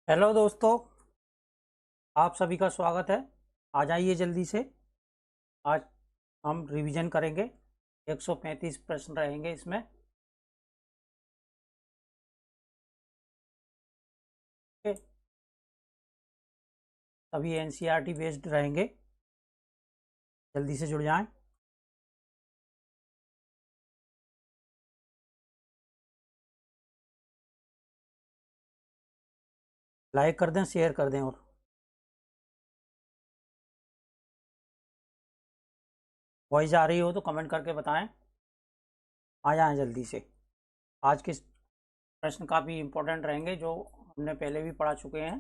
Hello दोस्तों, आप सभी का स्वागत है। आ जाइए जल्दी से। आज हम रिवीजन करेंगे। 135 प्रश्न रहेंगे इसमें। ओके, सभी एनसीईआरटी बेस्ड रहेंगे। जल्दी से जुड़ जाएं। लाइक कर दें, शेयर कर दें, और वॉइस आ रही हो तो कमेंट करके बताएं। आ जाएं जल्दी से। आज के प्रश्न काफ़ी इम्पोर्टेंट रहेंगे, जो हमने पहले भी पढ़ा चुके हैं।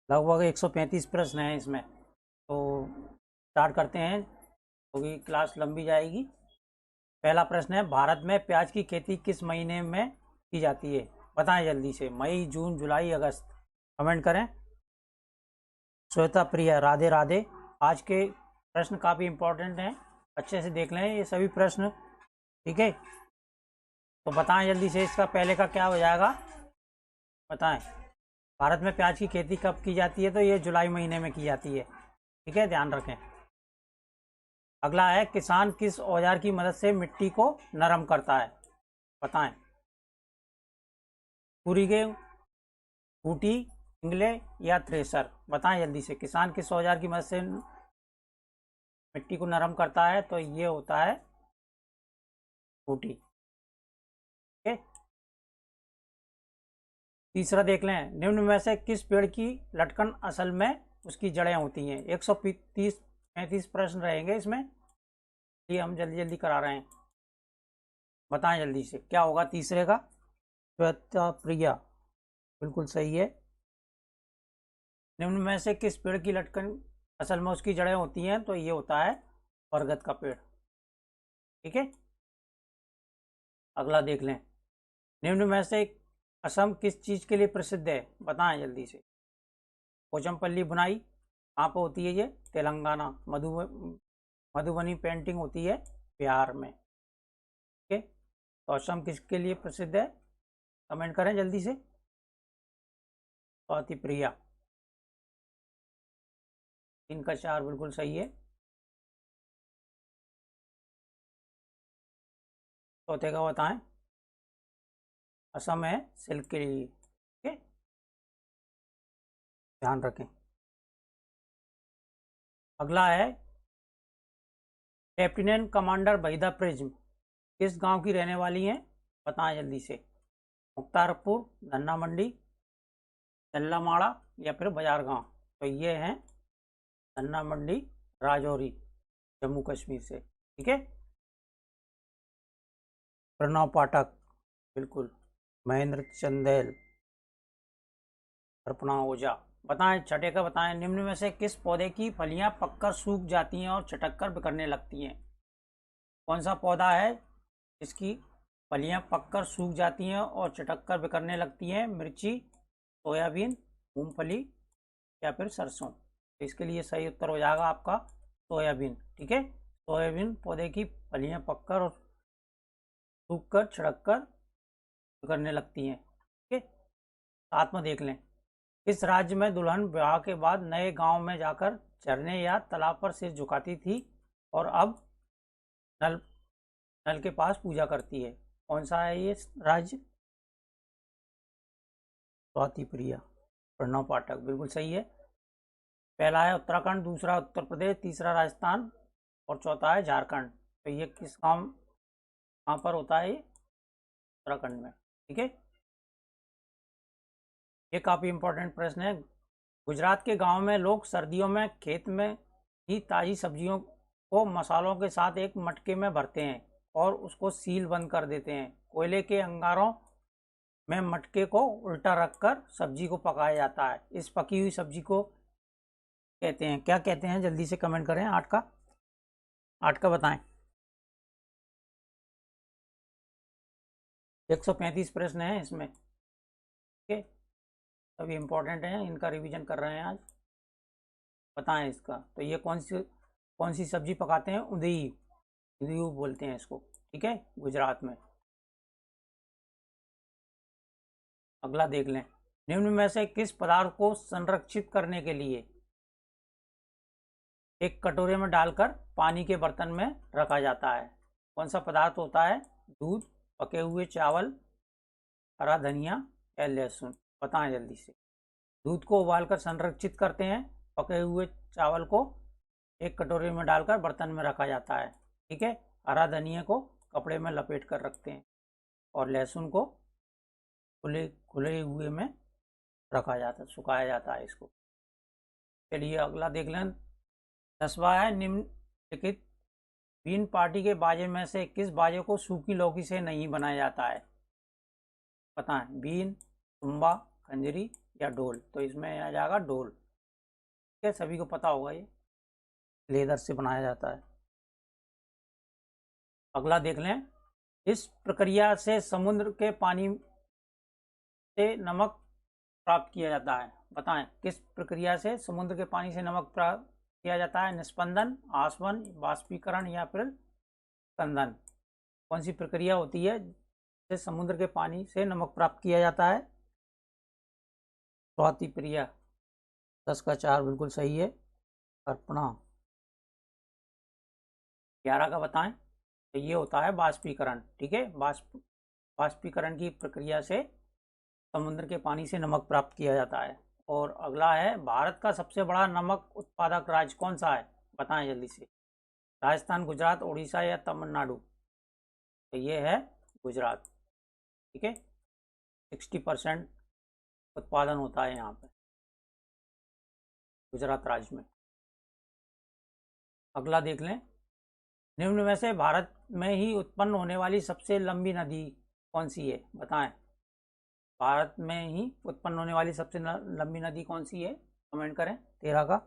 लगभग 135 प्रश्न हैं इसमें, तो स्टार्ट करते हैं क्योंकि क्लास लंबी जाएगी। पहला प्रश्न है, भारत में प्याज की खेती किस महीने में की जाती है? बताएं जल्दी से। मई, जून, जुलाई, अगस्त। कमेंट करें। श्वेता प्रिया, राधे राधे। आज के प्रश्न काफ़ी इंपॉर्टेंट हैं, अच्छे से देख लें ये सभी प्रश्न। ठीक है, तो बताएं जल्दी से। इसका पहले का क्या हो जाएगा, बताएं। भारत में प्याज की खेती कब की जाती है? तो ये जुलाई महीने में की जाती है। ठीक है, ध्यान रखें। अगला है, किसान किस औजार की मदद से मिट्टी को नरम करता है? बताएं। कुरीगे, बूटी, इंगले या थ्रेसर? बताएं जल्दी से। किसान किस औजार की मदद से मिट्टी को नरम करता है? तो ये होता है बूटी। ठीक। तीसरा देख लें, निम्न में से किस पेड़ की लटकन असल में उसकी जड़ें होती हैं? 135 प्रश्न रहेंगे इसमें, ये हम जल्दी जल्दी करा रहे हैं। बताएं जल्दी से, क्या होगा तीसरे का? श्वेता प्रिया, बिल्कुल सही है। निम्न में से किस पेड़ की लटकन असल में उसकी जड़ें होती हैं? तो ये होता है बरगद का पेड़। ठीक है, अगला देख लें। निम्न में से असम किस चीज़ के लिए प्रसिद्ध है? बताएं जल्दी से। पोचमपल्ली बुनाई, कहाँ पर होती है ये? तेलंगाना। मधुबनी पेंटिंग होती है बिहार में। ठीक है, तो असम किसके लिए प्रसिद्ध है? कमेंट करें जल्दी से। स्वाति प्रिया, 3 का 4 बिल्कुल सही है। चौथे का बताएं। असम है सिल्क के लिए। ठीक है, ध्यान रखें। अगला है, लेफ्टिनेंट कमांडर वहीदा प्रिज्म किस गांव की रहने वाली हैं? बताएं जल्दी से। मुख्तारपुर, धन्ना मंडी, चल्लामाड़ा या फिर बाजार गांव? तो ये हैं धन्ना मंडी, राजौरी, जम्मू कश्मीर से। ठीक है, प्रणव पाठक, बिल्कुल। महेंद्र चंदेल, अर्पणा ओझा। बताएं छठे का बताएं। निम्न में से किस पौधे की फलियां पककर सूख जाती हैं और चटक कर बिखरने लगती हैं? कौन सा पौधा है जिसकी फलियां पककर सूख जाती हैं और चटक कर बिखरने लगती हैं? मिर्ची, सोयाबीन, मूंगफली या फिर सरसों? तो इसके लिए सही उत्तर हो जाएगा आपका सोयाबीन। ठीक है, सोयाबीन पौधे की फलियां पककर और सूख कर छिड़क कर बिखरने लगती हैं। ठीक है, साथ में देख लें। इस राज्य में दुल्हन विवाह के बाद नए गांव में जाकर झरने या तालाब पर सिर झुकाती थी और अब नल नल के पास पूजा करती है। कौन सा है ये राज्य? स्वाति प्रिया, प्रणव पाठक, बिल्कुल सही है। पहला है उत्तराखंड, दूसरा उत्तर प्रदेश, तीसरा राजस्थान और चौथा है झारखंड। तो ये किस गांव, कहाँ पर होता है? ये उत्तराखंड में। ठीक है, ये काफ़ी इंपॉर्टेंट प्रश्न है। गुजरात के गांव में लोग सर्दियों में खेत में ही ताज़ी सब्जियों को मसालों के साथ एक मटके में भरते हैं और उसको सील बंद कर देते हैं। कोयले के अंगारों में मटके को उल्टा रखकर सब्जी को पकाया जाता है। इस पकी हुई सब्जी को कहते हैं, क्या कहते हैं? जल्दी से कमेंट करें। 8 का बताएं। 135 प्रश्न हैं इसमें। ठीक है, सभी इंपॉर्टेंट हैं, इनका रिवीजन कर रहे हैं आज। बताएं इसका। तो ये कौन सी सब्जी पकाते हैं? उंधियू, उंधियू बोलते हैं इसको। ठीक है, गुजरात में। अगला देख लें, निम्न में से किस पदार्थ को संरक्षित करने के लिए एक कटोरे में डालकर पानी के बर्तन में रखा जाता है? कौन सा पदार्थ होता है? दूध, पके हुए चावल, हरा धनिया या लहसुन? बताएं जल्दी से। दूध को उबालकर संरक्षित करते हैं, पके हुए चावल को एक कटोरे में डालकर बर्तन में रखा जाता है, ठीक है। हरा धनिया को कपड़े में लपेट कर रखते हैं और लहसुन को खुले खुले हुए में रखा जाता है, सुखाया जाता है इसको। चलिए अगला देख लें। 10वां है, निम्नलिखित बीन पार्टी के बाजे में से किस बाजे को सूखी लौकी से नहीं बनाया जाता है? बताएं। बीन, तुम्बा, खंजरी या ढोल? तो इसमें आ जाएगा ढोल, ठीक है, सभी को पता होगा, ये लेदर से बनाया जाता है। अगला देख लें, इस प्रक्रिया से समुद्र के पानी से नमक प्राप्त किया जाता है। बताएं, किस प्रक्रिया से समुद्र के पानी से नमक प्राप्त किया जाता है? निस्पंदन, आसवन, बाष्पीकरण या फिर कंदन? कौन सी प्रक्रिया होती है जिससे समुद्र के पानी से नमक प्राप्त किया जाता है? चौथी क्रिया। 10 का 4 बिल्कुल सही है। अर्पणा। 11 का बताएं। तो ये होता है बाष्पीकरण, ठीक है। बाष्पीकरण की प्रक्रिया से समुद्र के पानी से नमक प्राप्त किया जाता है। और अगला है, भारत का सबसे बड़ा नमक उत्पादक राज्य कौन सा है? बताएं जल्दी से। राजस्थान, गुजरात, उड़ीसा या तमिलनाडु? तो ये है गुजरात, ठीक है। 60% उत्पादन होता है यहाँ पे गुजरात राज्य में। अगला देख लें, निम्न में से भारत में ही उत्पन्न होने वाली सबसे लंबी नदी कौन सी है? बताएं। भारत में ही उत्पन्न होने वाली सबसे लंबी नदी कौन सी है? कमेंट करें। 13 का।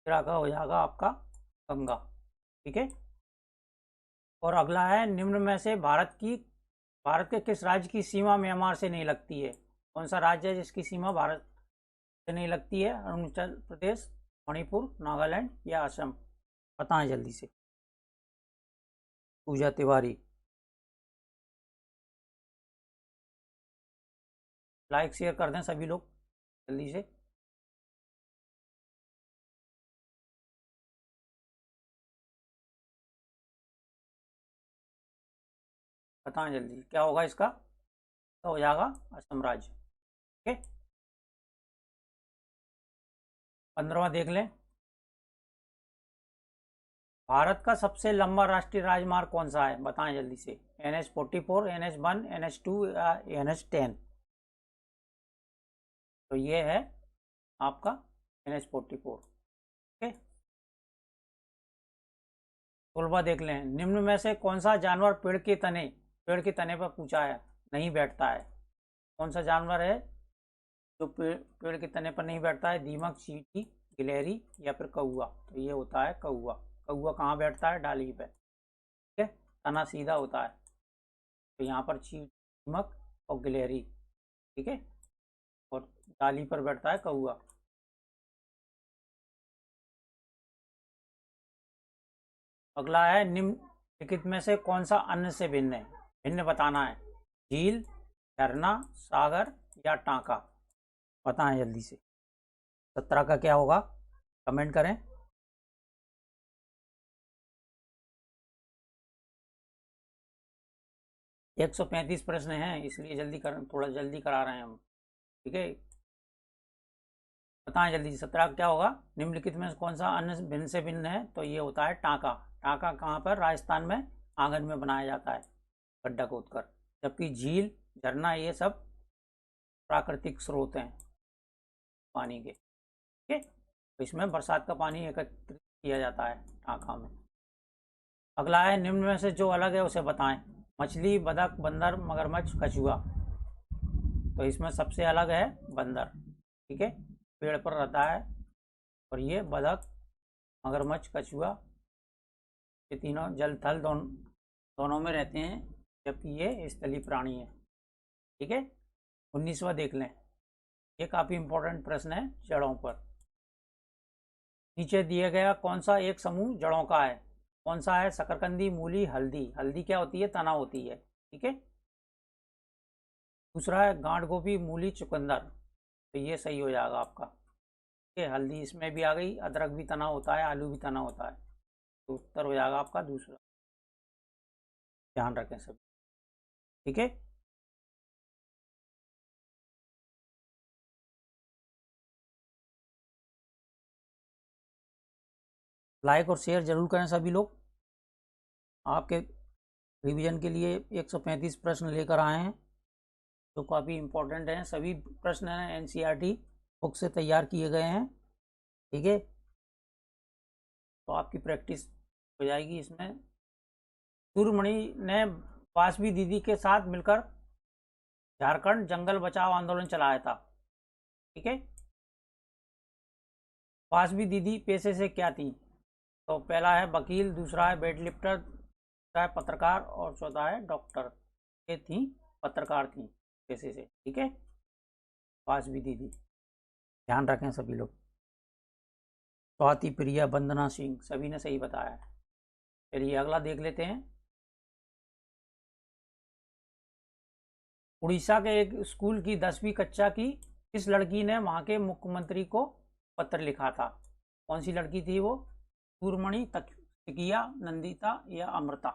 का हो जाएगा आपका गंगा, ठीक है। और अगला है, निम्न में से भारत के किस राज्य की सीमा म्यांमार से नहीं लगती है? कौन सा राज्य है जिसकी सीमा भारत से नहीं लगती है? अरुणाचल प्रदेश, मणिपुर, नागालैंड या असम? बताएं जल्दी से। पूजा तिवारी। लाइक शेयर कर दें सभी लोग जल्दी से। बताएं जल्दी क्या होगा इसका? तो हो जाएगा असम राज्य, ठीक है। 15वां देख लें, भारत का सबसे लंबा राष्ट्रीय राजमार्ग कौन सा है? बताएं जल्दी से। NH-44, NH-1, NH-2 या NH-10? तो ये है आपका NH-44, ठीक है। 16वां देख लें, निम्न में से कौन सा जानवर पेड़ के तने पर पूछा है नहीं बैठता है? कौन सा जानवर है जो पेड़ के तने पर नहीं बैठता है? दीमक, चींटी, गिलहरी या फिर कौआ? तो ये होता है कौआ। कौआ कहाँ बैठता है? डाली पे, ठीक है, तना सीधा होता है। तो यहाँ पर दीमक और गिलहरी, ठीक है, और डाली पर बैठता है कौआ। अगला है, निम्नलिखित में से कौन सा अन्य से भिन्न है? भिन्न बताना है। झील, झरना, सागर या टांका? बताएं जल्दी से। 17 का क्या होगा? कमेंट करें। एक 135 प्रश्न हैं, इसलिए थोड़ा जल्दी करा रहे हैं हम, ठीक है। बताएं जल्दी से। 17 का क्या होगा? निम्नलिखित में कौन सा अन्य भिन्न से भिन्न है? तो ये होता है टांका। टांका कहाँ पर? राजस्थान में आंगन में बनाया जाता है गड्ढा खोदकर। जबकि झील, झरना ये सब प्राकृतिक स्रोत हैं पानी के, ठीक है। तो इसमें बरसात का पानी एकत्रित किया जाता है टांका में। अगला है, निम्न में से जो अलग है उसे बताएं। मछली, बतख, बंदर, मगरमच्छ, कछुआ? तो इसमें सबसे अलग है बंदर, ठीक है, पेड़ पर रहता है। और ये बतख, मगरमच्छ, कछुआ ये तीनों जल थल दोनों में रहते हैं, जबकि ये स्थलीय प्राणी है। ठीक है, 19वां देख लें। ये काफ़ी इंपॉर्टेंट प्रश्न है जड़ों पर। नीचे दिया गया कौन सा एक समूह जड़ों का है? कौन सा है? शकरकंदी, मूली, हल्दी। हल्दी क्या होती है? तना होती है। ठीक है। दूसरा है गांठ गोभी, मूली, चुकंदर। तो ये सही हो जाएगा आपका। ठीक है, हल्दी इसमें भी आ गई। अदरक भी तना होता है, आलू भी तना होता है, तो उत्तर हो जाएगा आपका दूसरा। ध्यान रखें सब। ठीक है। लाइक और शेयर जरूर करें सभी लोग। आपके रिवीजन के लिए 135 प्रश्न लेकर आए हैं, जो काफ़ी इम्पोर्टेंट हैं। सभी प्रश्न हैं एनसीईआरटी बुक से तैयार किए गए हैं। ठीक है, तो आपकी प्रैक्टिस हो जाएगी इसमें। सूर्यमणि ने वासवी दीदी के साथ मिलकर झारखंड जंगल बचाओ आंदोलन चलाया था। ठीक है। वासवी दीदी पेशे से क्या थी? तो पहला है वकील, दूसरा है वेट लिफ्टर, तीसरा है पत्रकार और चौथा है डॉक्टर। ये थी पत्रकार थी पेशे से। ठीक है, वासवी दीदी। ध्यान रखें सभी लोग। स्वाति, प्रिया, वंदना सिंह, सभी ने सही बताया। चलिए अगला देख लेते हैं। उड़ीसा के एक स्कूल की 10वीं कक्षा की किस लड़की ने वहां के मुख्यमंत्री को पत्र लिखा था? कौन सी लड़की थी वो? सूरमणि, सिकिया, नंदिता या अमृता?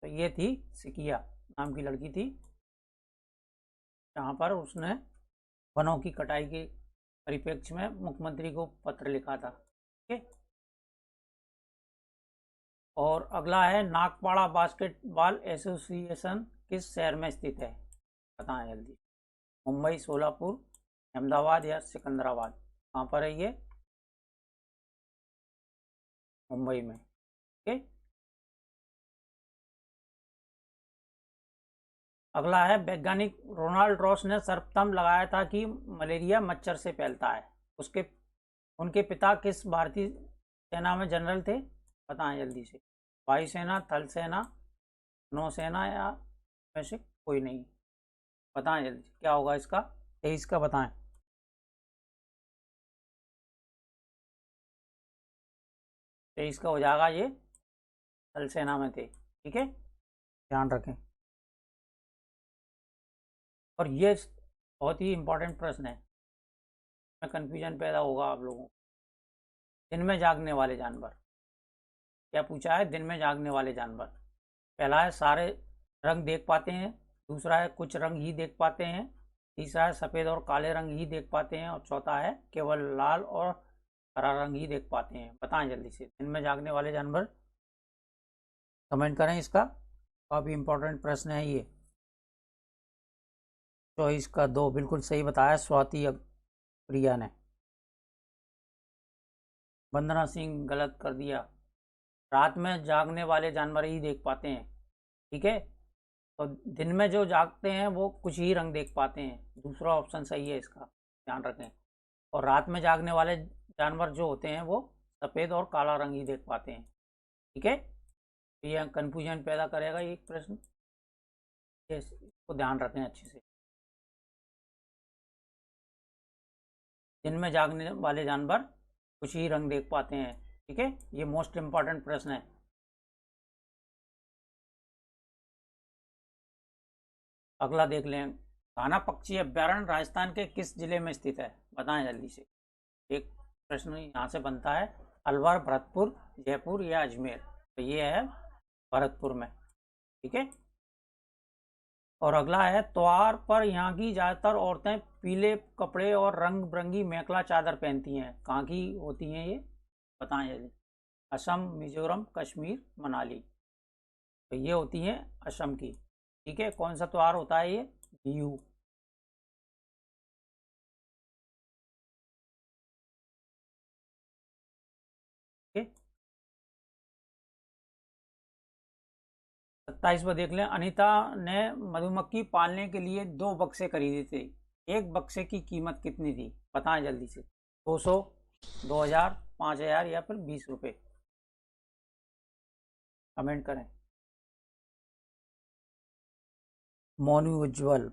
तो ये थी सिकिया नाम की लड़की थी, जहाँ पर उसने वनों की कटाई के परिप्रेक्ष्य में मुख्यमंत्री को पत्र लिखा था। ठीक है। और अगला है नागपाड़ा बास्केटबॉल एसोसिएशन किस शहर में स्थित है? बताएं जल्दी। मुंबई, सोलापुर, अहमदाबाद या सिकंदराबाद? कहाँ पर है ये? मुंबई में। ठीक है। अगला है वैज्ञानिक रोनाल्ड रॉस ने सर्वप्रथम लगाया था कि मलेरिया मच्छर से फैलता है। उसके उनके पिता किस भारतीय सेना में जनरल थे? बताएं जल्दी से। वायुसेना, थल सेना, नौसेना या में से कोई नहीं? बताएं जल्दी क्या होगा इसका? 23 का बताएं। 23 का हो जाएगा, ये थल सेना में थे। ठीक है, ध्यान रखें। और ये बहुत ही इंपॉर्टेंट प्रश्न है, में कन्फ्यूजन पैदा होगा आप लोगों को। दिन में जागने वाले जानवर। क्या पूछा है? दिन में जागने वाले जानवर। पहला है सारे रंग देख पाते हैं, दूसरा है कुछ रंग ही देख पाते हैं, तीसरा है सफ़ेद और काले रंग ही देख पाते हैं, और चौथा है केवल लाल और हरा रंग ही देख पाते हैं। बताएं जल्दी से। दिन में जागने वाले जानवर, कमेंट करें इसका। काफ़ी इंपॉर्टेंट प्रश्न है ये। 24 का 2 बिल्कुल सही बताया स्वाति प्रिया ने। वंदना सिंह गलत कर दिया। रात में जागने वाले जानवर ही देख पाते हैं। ठीक है, तो दिन में जो जागते हैं वो कुछ ही रंग देख पाते हैं। दूसरा ऑप्शन सही है इसका, ध्यान रखें। और रात में जागने वाले जानवर जो होते हैं वो सफ़ेद और काला रंग ही देख पाते हैं। ठीक है, तो ये कन्फ्यूजन पैदा करेगा ये प्रश्न, इसको ध्यान रखें अच्छे से। दिन में जागने वाले जानवर कुछ ही रंग देख पाते हैं। ठीक है, ये मोस्ट इंपॉर्टेंट प्रश्न है। अगला देख लें। कान्हा पक्षी अभ्यारण्य राजस्थान के किस जिले में स्थित है? बताएं जल्दी से। एक प्रश्न यहाँ से बनता है, अलवर, भरतपुर, जयपुर या अजमेर? तो ये है भरतपुर में। ठीक है। और अगला है, त्योहार पर यहाँ की ज़्यादातर औरतें पीले कपड़े और रंग बिरंगी मेखला चादर पहनती हैं। कहाँ की होती हैं ये? बताएं जल्दी। असम, मिजोरम, कश्मीर, मनाली? तो ये होती हैं असम की। ठीक है, कौन सा त्योहार होता है ये? बिहू। ठीक है। 27 पर देख लें। अनीता ने मधुमक्खी पालने के लिए 2 बक्से खरीदे थे। एक बक्से की कीमत कितनी थी? बताएं जल्दी से। 200, 2000, 5000 या फिर 20 रुपये? कमेंट करें। मोनू उज्जवल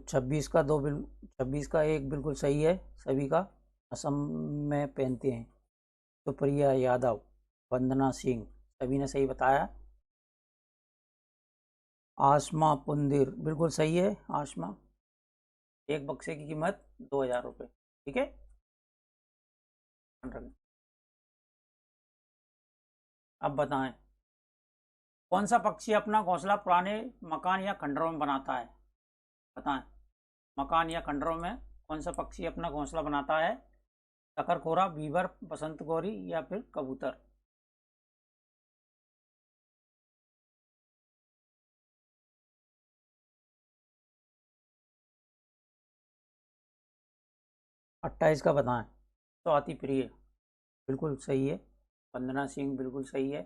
26 का 26 का 1 बिल्कुल सही है सभी का। असम में पहनते हैं। सुप्रिया यादव, वंदना सिंह, सभी ने सही बताया। आसमा पुंदिर बिल्कुल सही है। आसमा, एक बक्से की कीमत 2000 रुपये। ठीक है, अब बताएं कौन सा पक्षी अपना घोंसला पुराने मकान या खंडरों में बनाता है। बताएं, मकान या खंडरों में कौन सा पक्षी अपना घोंसला बनाता है। शकरखोरा, बीवर, बसंत गौरी या फिर कबूतर। अट्ठाईस का बताएं। स्वाति प्रिय बिल्कुल सही है। वंदना सिंह बिल्कुल सही है।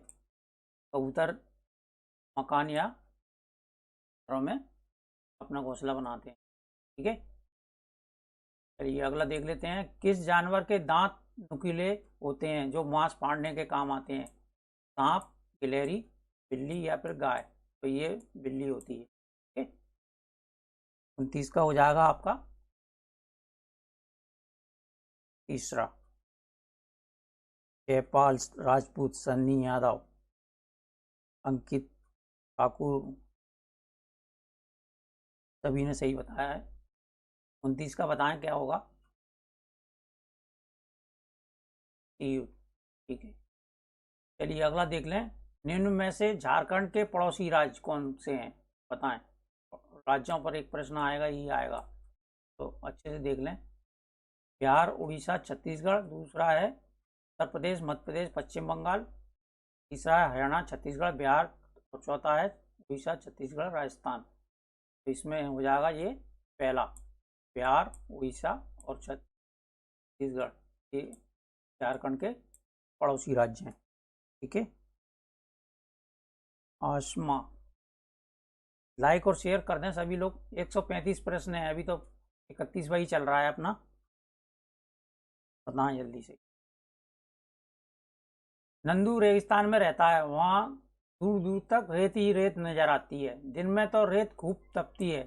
कबूतर मकान या घरों में अपना घोंसला बनाते हैं। ठीक है, चलिए अगला देख लेते हैं। किस जानवर के दांत नुकीले होते हैं जो मांस फाड़ने के काम आते हैं। सांप, गिलहरी, बिल्ली या फिर गाय। तो ये बिल्ली होती है। ठीक है, 29 का हो जाएगा आपका तीसरा। जयपाल राजपूत, सन्नी यादव, अंकित ठाकुर, सभी ने सही बताया है। 29 का बताएं क्या होगा। ठीक है, चलिए अगला देख लें। निम्न में से झारखंड के पड़ोसी राज्य कौन से हैं। बताएं, राज्यों पर एक प्रश्न आएगा, ही आएगा, तो अच्छे से देख लें। बिहार, उड़ीसा, छत्तीसगढ़। दूसरा है उत्तर प्रदेश, मध्य प्रदेश, पश्चिम बंगाल। तीसरा है हरियाणा, छत्तीसगढ़, बिहार। और चौथा है उड़ीसा, छत्तीसगढ़, राजस्थान। तो इसमें हो जाएगा ये पहला, बिहार, उड़ीसा और छत्तीसगढ़। ये झारखंड के पड़ोसी राज्य हैं। ठीक है, आसमा, लाइक और शेयर कर दें सभी लोग। 135 प्रश्न है, अभी तो 31वां ही चल रहा है अपना। बताएं जल्दी से। नंदू रेगिस्तान में रहता है, वहाँ दूर दूर तक रेत ही रेत नजर आती है। दिन में तो रेत खूब तपती है।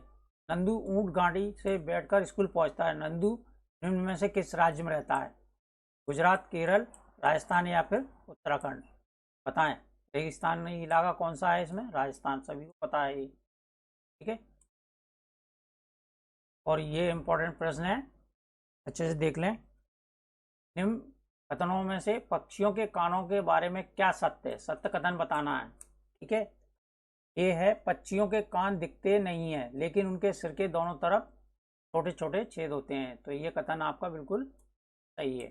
नंदू ऊंट गाड़ी से बैठकर स्कूल पहुंचता है। नंदू निम्न में से किस राज्य में रहता है। गुजरात, केरल, राजस्थान या फिर उत्तराखंड। बताएं, रेगिस्तानी इलाका कौन सा है इसमें। राजस्थान, सभी को पता है ये। ठीक है, और ये इंपॉर्टेंट प्रश्न है, अच्छे से देख लें। निम्न कथनों में से पक्षियों के कानों के बारे में क्या सत्य है। सत्य कथन बताना है। ठीक है, ये है पक्षियों के कान दिखते नहीं है लेकिन उनके सिर के दोनों तरफ छोटे छोटे छेद होते हैं। तो ये कथन आपका बिल्कुल सही है।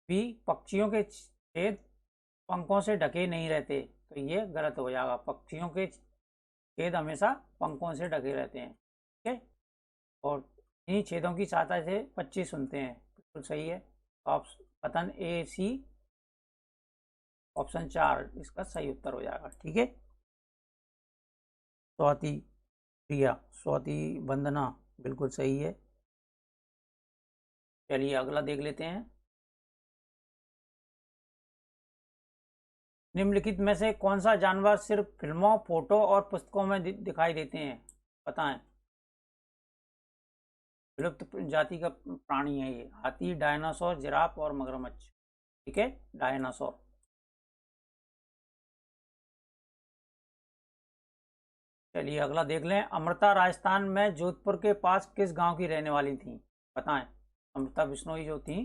बी, पक्षियों के छेद पंखों से ढके नहीं रहते। तो ये गलत हो जाएगा। पक्षियों के छेद हमेशा पंखों से ढके रहते हैं। ठीक है, और इन्हीं छेदों की सहायता से पक्षी सुनते हैं। बिल्कुल सही है। कथन ए सी ऑप्शन 4 इसका सही उत्तर हो जाएगा। ठीक है, स्वाति प्रिया, स्वाति वंदना बिल्कुल सही है। चलिए अगला देख लेते हैं। निम्नलिखित में से कौन सा जानवर सिर्फ फिल्मों, फोटो और पुस्तकों में दिखाई देते हैं। बताएं, विलुप्त जाति का प्राणी है ये। हाथी, डायनासोर, जिराफ और मगरमच्छ। ठीक है, डायनासोर। चलिए अगला देख लें। अमृता राजस्थान में जोधपुर के पास किस गांव की रहने वाली थी। बताएं, अमृता बिश्नोई जो थी।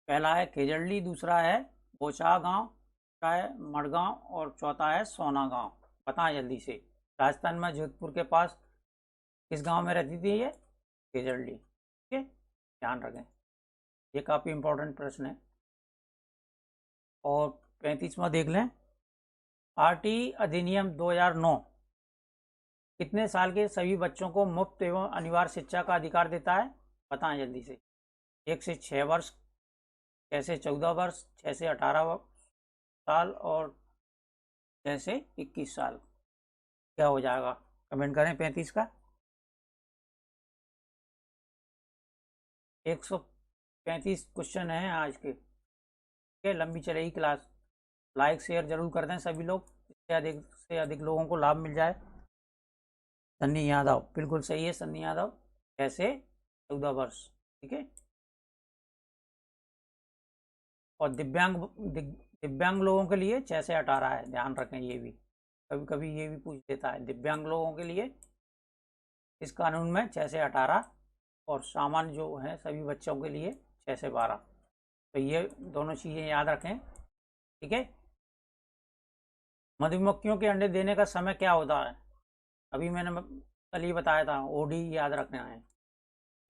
पहला है खेजड़ली, दूसरा है बोचा गांव, तीसरा है मड़गांव और चौथा है सोना गांव। बताएं जल्दी से। राजस्थान में जोधपुर के पास किस गांव में रहती थी ये। खेजड़ली। ठीक है, ध्यान रखें, ये काफ़ी इंपॉर्टेंट प्रश्न है। और 35वां देख लें। आरटी अधिनियम 2009 कितने साल के सभी बच्चों को मुफ्त एवं अनिवार्य शिक्षा का अधिकार देता है। बताएं जल्दी से। 1 से 6 वर्ष, 6 से 14 वर्ष, 6 से 18 साल और 6 से 21 साल। क्या हो जाएगा, कमेंट करें 35 का। 135 क्वेश्चन है आज के। लंबी चलेगी क्लास। लाइक शेयर जरूर कर दें सभी लोग, इससे अधिक से अधिक लोगों को लाभ मिल जाए। सन्नी यादव, बिल्कुल सही है सन्नी यादव, 6 से 14 वर्ष, ठीक है। और दिव्यांग लोगों के लिए 6 से 18 है, ध्यान रखें, ये भी कभी कभी ये भी पूछ देता है। दिव्यांग लोगों के लिए इस कानून में 6 से 18, और सामान्य जो है सभी बच्चों के लिए 6 से 12। तो ये दोनों चीज़ें याद रखें, ठीक है। मधुमक्खियों के अंडे देने का समय क्या होता है? अभी मैंने कल ही बताया था, ओडी याद रखना है,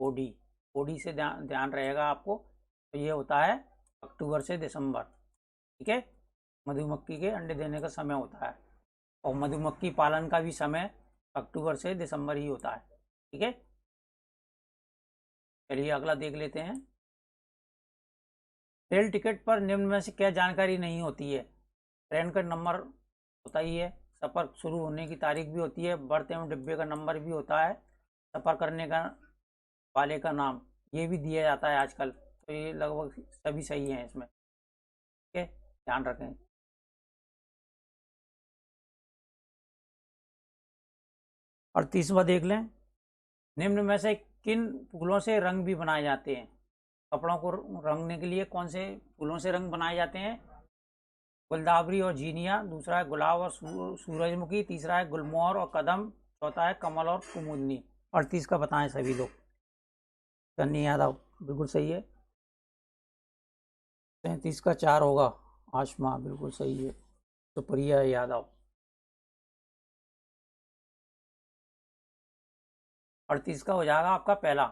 ओडी, ओडी से ध्यान रहेगा आपको। तो ये होता है अक्टूबर से दिसंबर, ठीक है। मधुमक्खी के अंडे देने का समय होता है, और मधुमक्खी पालन का भी समय अक्टूबर से दिसंबर ही होता है, ठीक है। चलिए अगला देख लेते हैं। रेल टिकट पर निम्न में से क्या जानकारी नहीं होती है? ट्रेन का नंबर होता ही है, सफ़र शुरू होने की तारीख भी होती है, बर्थ एवं डिब्बे का नंबर भी होता है, सफ़र करने का वाले का नाम ये भी दिया जाता है आजकल। तो ये लगभग सभी सही हैं इसमें, ठीक है, ध्यान रखें। 38वां देख लें। निम्न में से किन फूलों से रंग भी बनाए जाते हैं? कपड़ों को रंगने के लिए कौन से फूलों से रंग बनाए जाते हैं? गुलदावरी और जीनिया, दूसरा है गुलाब और सूरजमुखी, तीसरा है गुलमोहर और कदम, चौथा है कमल और कुमुदनी। 38 का बताएं सभी लोग। सन्नी यादव, बिल्कुल सही है। 37 का 4 होगा, आशमा, बिल्कुल सही है। सुप्रिया यादव। 38 का हो जाएगा आपका पहला,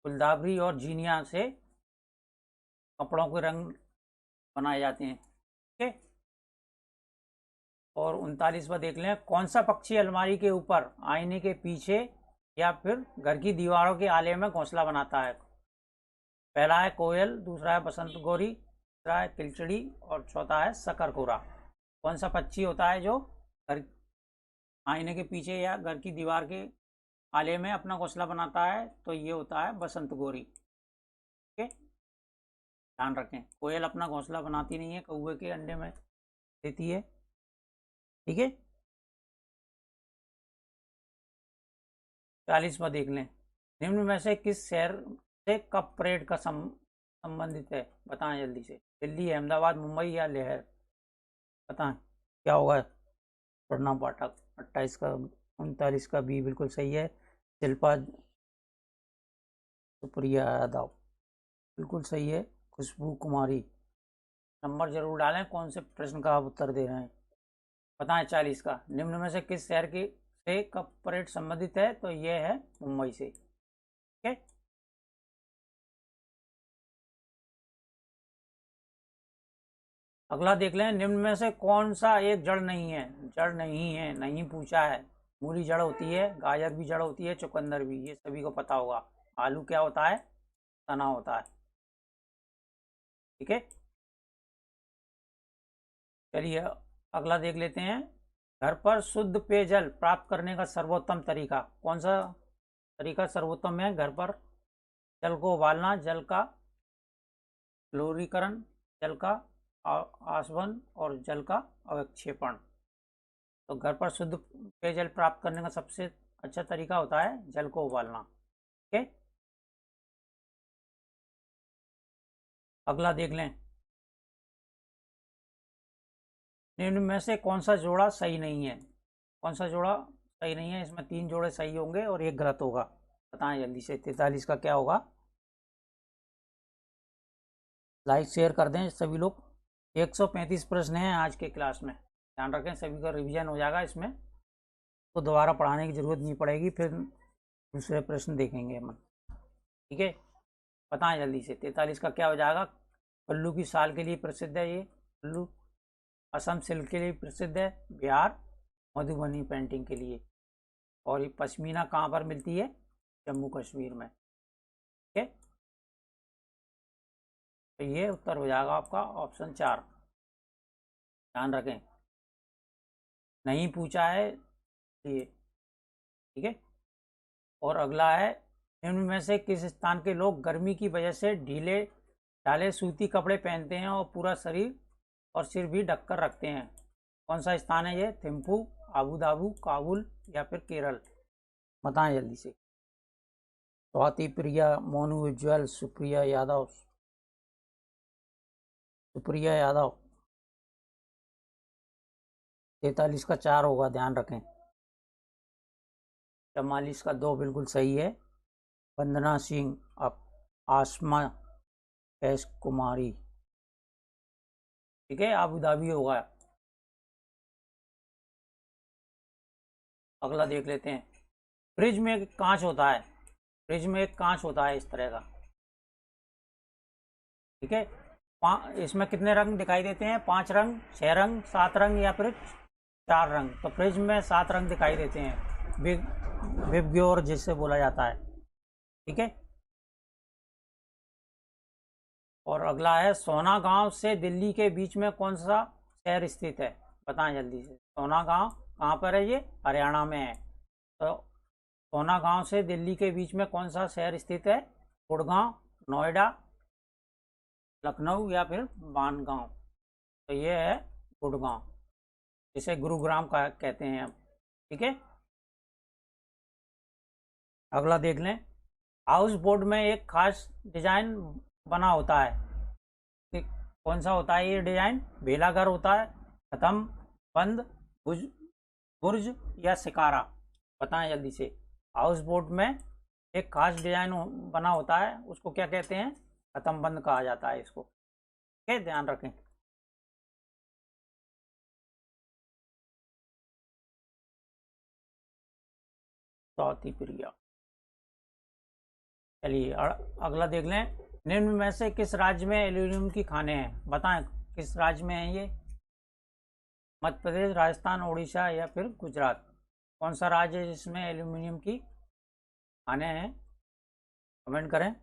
गुलदावरी और जीनिया से कपड़ों के रंग बनाए जाते हैं, ठीक है। और 39वां देख लें। कौन सा पक्षी अलमारी के ऊपर, आईने के पीछे या फिर घर की दीवारों के आले में घोंसला बनाता है? पहला है कोयल, दूसरा है बसंत गोरी, तीसरा है किलचड़ी और चौथा है शकरकोरा। कौन सा पक्षी होता है जो घर, आईने के पीछे या घर की दीवार के आले में अपना घोंसला बनाता है? तो ये होता है बसंत गोरी, ठीक है, ध्यान रखें। कोयल अपना घोंसला बनाती नहीं है, कौवे के अंडे में देती है, ठीक है। 40वां देख लें। निम्न में से किस शहर से कप परेड का संबंधित है? बताएं जल्दी से। दिल्ली, अहमदाबाद, मुंबई या लेह? बताएं क्या होगा? प्रणव पाठक। 28 का, 39 का भी बिल्कुल सही है। शिल्पा सुप्रिया यादव, बिल्कुल सही है। खुशबू कुमारी। नंबर जरूर डालें कौन से प्रश्न का आप उत्तर दे रहे हैं। बताएं 40 का। निम्न में से किस शहर की से कप परेड संबंधित है? तो यह है मुंबई से, ठीक है। अगला देख लें। निम्न में से कौन सा एक जड़ नहीं है? जड़ नहीं है, नहीं पूछा है। मूली जड़ होती है, गाजर भी जड़ होती है, चुकंदर भी, ये सभी को पता होगा। आलू क्या होता है? तना होता है, ठीक है। चलिए अगला देख लेते हैं। घर पर शुद्ध पेयजल प्राप्त करने का सर्वोत्तम तरीका कौन सा? तरीका सर्वोत्तम है घर पर जल को उबालना, जल का क्लोरीकरण, जल का आसवन और जल का अवक्षेपण। तो घर पर शुद्ध पेयजल प्राप्त करने का सबसे अच्छा तरीका होता है जल को उबालना, ठीक है। अगला देख लें। निम्न में से कौन सा जोड़ा सही नहीं है? कौन सा जोड़ा सही नहीं है? इसमें 3 जोड़े सही होंगे और एक गलत होगा, बताएं जल्दी से। 43 का क्या होगा? लाइक शेयर कर दें सभी लोग। 135 प्रश्न हैं आज के क्लास में, ध्यान रखें, सभी का रिवीजन हो जाएगा इसमें, तो दोबारा पढ़ाने की जरूरत नहीं पड़ेगी, फिर दूसरे प्रश्न देखेंगे हम, ठीक है। बताएं जल्दी से। 43 का क्या हो जाएगा? कुल्लू की साल के लिए प्रसिद्ध है ये कुल्लू, असम सिल्क के लिए प्रसिद्ध है, बिहार मधुबनी पेंटिंग के लिए, और ये पश्मीना कहाँ पर मिलती है? जम्मू कश्मीर में, ठीक है। तो ये उत्तर हो जाएगा आपका ऑप्शन 4, ध्यान रखें, नहीं पूछा है ये, ठीक है। और अगला है। निम्न में से किस स्थान के लोग गर्मी की वजह से ढीले ढाले सूती कपड़े पहनते हैं और पूरा शरीर और सिर भी ढककर रखते हैं। कौन सा स्थान है ये? थिम्पू, अबू धाबी, काबुल या फिर केरल? बताएं जल्दी से। स्वाति, प्रिया, मोनू, उज्ज्वल, सुप्रिया यादव। सुप्रिया यादव। 43 का 4 होगा, ध्यान रखें। 44 का 2 बिल्कुल सही है। वंदना सिंह, आसमा कैश कुमारी। ठीक है, अबू धाबी होगा। अगला देख लेते हैं। फ्रिज में एक कांच होता है, फ्रिज में एक कांच होता है इस तरह का। ठीक है, इसमें कितने रंग दिखाई देते हैं? 5 रंग, 6 रंग, 7 रंग या फिर 4 रंग? तो फ्रिज में 7 रंग दिखाई देते हैं, विबग्योर जिससे बोला जाता है। ठीक है, और अगला है, सोना गांव से दिल्ली के बीच में कौन सा शहर स्थित है? बताएं जल्दी से। सोना गांव कहाँ पर है? ये हरियाणा में है। तो सोना गांव से दिल्ली के बीच में कौन सा शहर स्थित है? गुड़गांव, नोएडा, लखनऊ या फिर बानगांव? तो ये है गुड़गांव, जिसे गुरुग्राम का कहते हैं अब। ठीक है, अगला देख लें। हाउस बोट में एक खास डिजाइन बना होता है, कि कौन सा होता है ये डिजाइन? बेलाघर होता है, खत्म, बंद, बुर्ज या शिकारा? बताएं जल्दी से। हाउस बोट में एक खास डिजाइन बना होता है, उसको क्या कहते हैं? खत्म बंद कहा जाता है इसको। ठीक है, ध्यान रखें। चौथी प्रिया। चलिए अगला देख लें। निम्न में से किस राज्य में एल्यूमिनियम की खानें हैं? बताएं किस राज्य में है ये? मध्य प्रदेश, राजस्थान, उड़ीसा या फिर गुजरात? कौन सा राज्य है जिसमें एल्यूमिनियम की खानें हैं? कमेंट करें।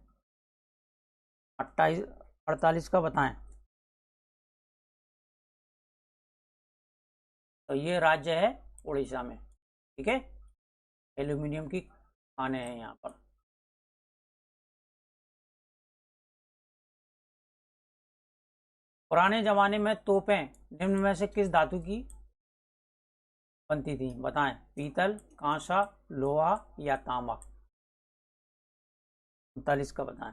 48 का बताएं। तो ये राज्य है उड़ीसा में। ठीक है, एल्यूमिनियम की खानें हैं यहाँ पर। पुराने जमाने में तोपें निम्न में से किस धातु की बनती थी? बताएं। पीतल, कांसा, लोहा या तांबा? 39 का बताएं।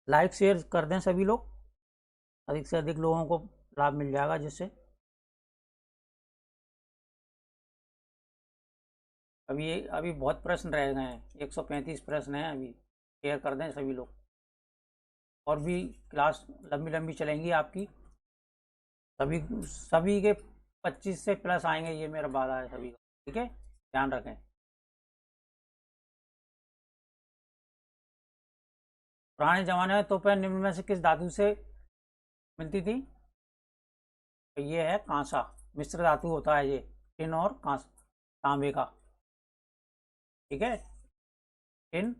लाइक शेयर कर दें सभी लोग, अधिक से अधिक लोगों को लाभ मिल जाएगा जिससे। अभी बहुत प्रश्न रह गए हैं, 135 प्रश्न हैं अभी। शेयर कर दें सभी लोग, और भी क्लास लंबी लंबी चलेंगी आपकी। सभी सभी के 25 से प्लस आएंगे, ये मेरा वादा है सभी को। ठीक है, ध्यान रखें। पुराने जमाने में तोपें निम्न में से किस धातु से मिलती थी? तो ये है कांसा, मिश्र धातु होता है ये, टिन और कांसा, तांबे का। ठीक है, टिन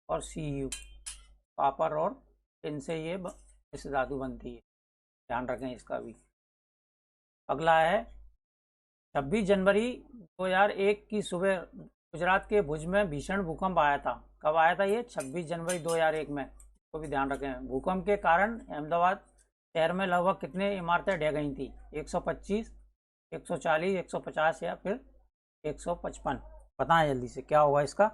और Cu, कॉपर और टिन से ये मिश्र धातु बनती है, ध्यान रखें इसका भी। अगला है, 26 जनवरी 2001 की सुबह गुजरात के भुज में भीषण भूकंप आया था। कब आया था ये? 26 जनवरी 2001 में। तो भी ध्यान रखें। भूकंप के कारण अहमदाबाद शहर में लगभग कितने इमारतें ढह गई थी? 125, 140, 150 या फिर 155? बताएं जल्दी से, क्या होगा इसका?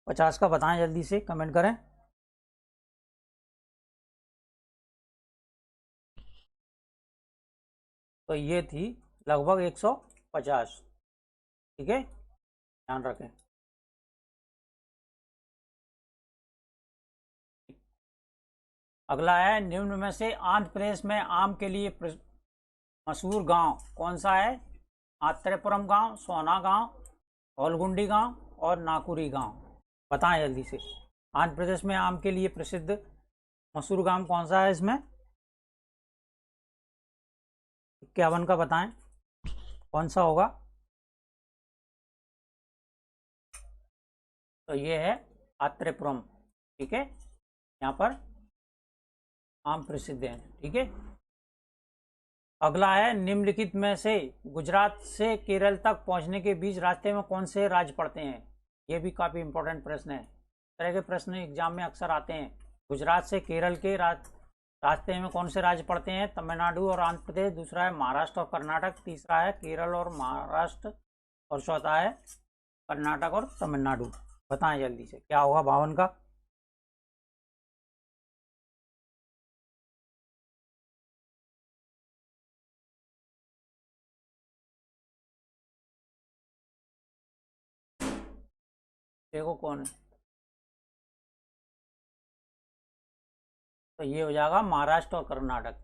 पचास का बताएं जल्दी से, कमेंट करें। तो ये थी लगभग 150। ठीक है, ध्यान रखें। अगला है, निम्न में से आंध्र प्रदेश में आम के लिए मशहूर गांव कौन सा है? आत्रेपुरम गांव, सोना गांव, होलगुंडी गांव और नाकुरी गांव? बताएं जल्दी से। आंध्र प्रदेश में आम के लिए प्रसिद्ध मशहूर गांव कौन सा है इसमें? 51 का बताएं, कौन सा होगा? तो ये है आत्रेपुरम। ठीक है, यहाँ पर आम प्रसिद्ध हैं। ठीक है, अगला है निम्नलिखित में से गुजरात से केरल तक पहुंचने के बीच रास्ते में कौन से राज्य पड़ते हैं। ये भी काफ़ी इंपॉर्टेंट प्रश्न है, इस तरह के प्रश्न एग्जाम में अक्सर आते हैं। गुजरात से केरल के रास्ते में कौन से राज्य पड़ते हैं। तमिलनाडु और आंध्र प्रदेश, दूसरा है महाराष्ट्र और कर्नाटक, तीसरा है केरल और महाराष्ट्र, और चौथा है कर्नाटक और तमिलनाडु। बताएं जल्दी से क्या होगा 52 का। देखो कौन है, तो ये हो जाएगा महाराष्ट्र और कर्नाटक।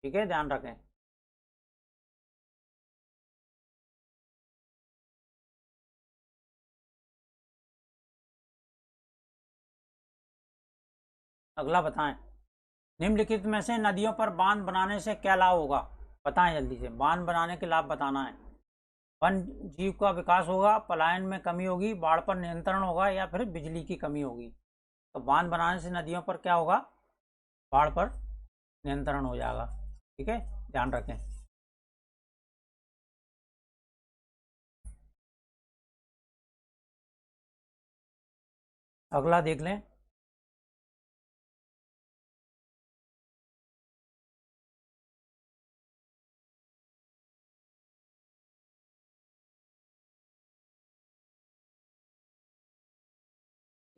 ठीक है, ध्यान रखें। अगला बताएं, निम्नलिखित में से नदियों पर बांध बनाने से क्या लाभ होगा। बताएं जल्दी से, बांध बनाने के लाभ बताना है। वन जीव का विकास होगा, पलायन में कमी होगी, बाढ़ पर नियंत्रण होगा, या फिर बिजली की कमी होगी। तो बांध बनाने से नदियों पर क्या होगा, बाढ़ पर नियंत्रण हो जाएगा। ठीक है, ध्यान रखें। अगला देख लें,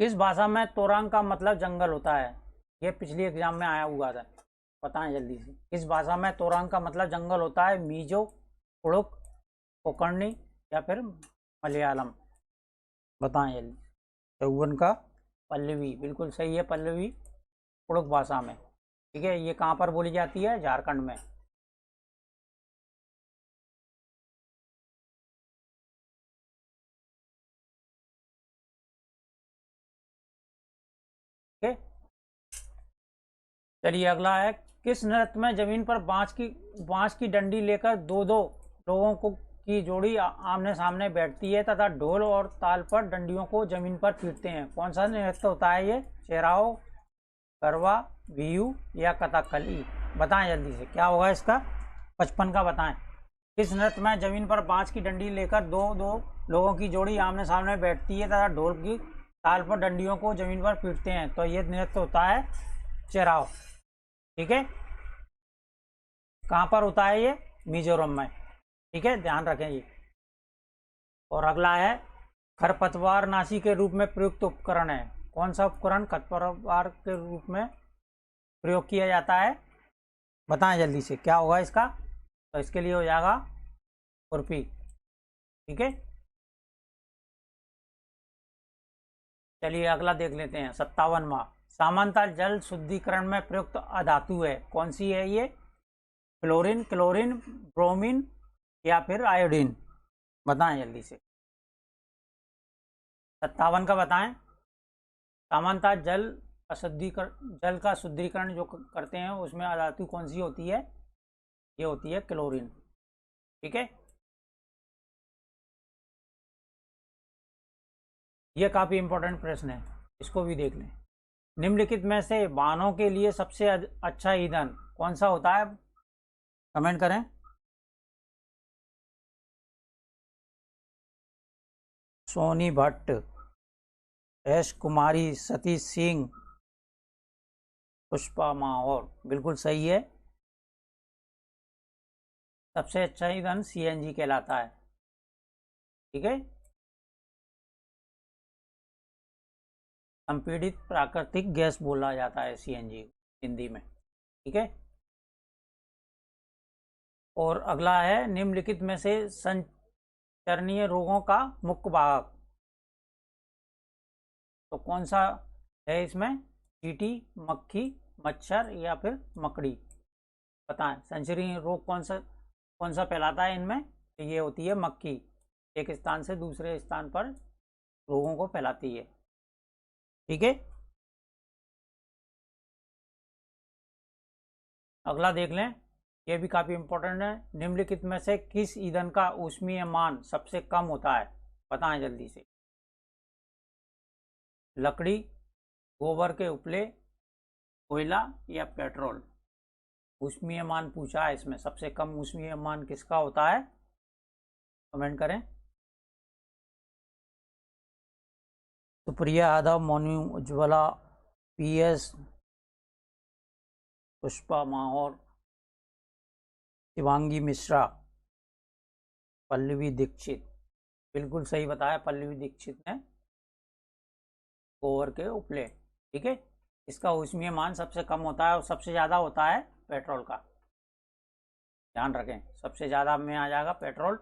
किस भाषा में तोरंग का मतलब जंगल होता है। ये पिछली एग्जाम में आया हुआ था। बताएं जल्दी से, किस भाषा में तोरंग का मतलब जंगल होता है। मीजो, कुड़ुक, कोंकणी, या फिर मलयालम। बताएं जल्दी। 54 का पल्लवी, बिल्कुल सही है, पल्लवी कुड़ुक भाषा में। ठीक है, ये कहाँ पर बोली जाती है, झारखंड में। ठीक है, चलिए अगला है, किस नृत्य में जमीन पर बांस की डंडी लेकर दो दो लोगों को की जोड़ी आमने सामने बैठती है तथा ढोल और ताल पर डंडियों को जमीन पर पीटते हैं। कौन सा नृत्य होता है ये। चेराओ, गरबा, बिहू, या कथकली। बताएं जल्दी से क्या होगा इसका। 55 का बताएं, किस नृत्य में जमीन पर बांस की डंडी लेकर दो दो लोगों की जोड़ी आमने सामने बैठती है तथा ढोल की ताल पर डंडियों को जमीन पर पीटते हैं। तो ये नृत्य होता है चेराओ। ठीक है, कहाँ पर होता है ये, मिजोरम में। ठीक है, ध्यान रखें ये। और अगला है, खरपतवार नाशी के रूप में प्रयुक्त उपकरण है। कौन सा उपकरण खरपतवार के रूप में प्रयोग किया जाता है। बताएं जल्दी से क्या होगा इसका। तो इसके लिए हो जाएगा खुरपी। ठीक है, चलिए अगला देख लेते हैं 57वां, सामान्यतः जल शुद्धिकरण में प्रयुक्त अधातु है। कौन सी है ये। फ्लोरीन, क्लोरीन, ब्रोमीन, या फिर आयोडीन। बताएं जल्दी से। 57 का बताएं, सामान्यतः जल का शुद्धिकरण जो करते हैं उसमें अधातु कौन सी होती है। ये होती है क्लोरीन। ठीक है, ये काफ़ी इंपॉर्टेंट प्रश्न है, इसको भी देख लें। निम्नलिखित में से वाहनों के लिए सबसे अच्छा ईंधन कौन सा होता है। कमेंट करें। सोनी भट्ट, एस कुमारी, सतीश सिंह, पुष्पा माहौर, बिल्कुल सही है। सबसे अच्छा ईंधन सीएनजी कहलाता है। ठीक है, संपीड़ित प्राकृतिक गैस बोला जाता है सीएनजी हिंदी में। ठीक है, और अगला है, निम्नलिखित में से संचरणीय रोगों का मुख्य वाहक तो कौन सा है इसमें। चींटी, मक्खी, मच्छर, या फिर मकड़ी। बताएं संचरणीय रोग कौन सा फैलाता है इनमें। तो ये होती है मक्खी, एक स्थान से दूसरे स्थान पर रोगों को फैलाती है। ठीक है, अगला देख लें, यह भी काफ़ी इंपॉर्टेंट है। निम्नलिखित में से किस ईंधन का ऊष्मीय मान सबसे कम होता है। बताएं जल्दी से। लकड़ी, गोबर के उपले, कोयला या पेट्रोल। ऊष्मीयमान पूछा है, इसमें सबसे कम ऊष्मीयमान किसका होता है, कमेंट करें। सुप्रिया यादव, मोनू उज्ज्वला, PS, पुष्पा माहौर, शिवांगी मिश्रा, पल्लवी दीक्षित। बिल्कुल सही बताया पल्लवी दीक्षित ने, गोबर के उपले। ठीक है, इसका ऊष्मीयमान सबसे कम होता है और सबसे ज़्यादा होता है पेट्रोल का। ध्यान रखें, सबसे ज़्यादा में आ जाएगा पेट्रोल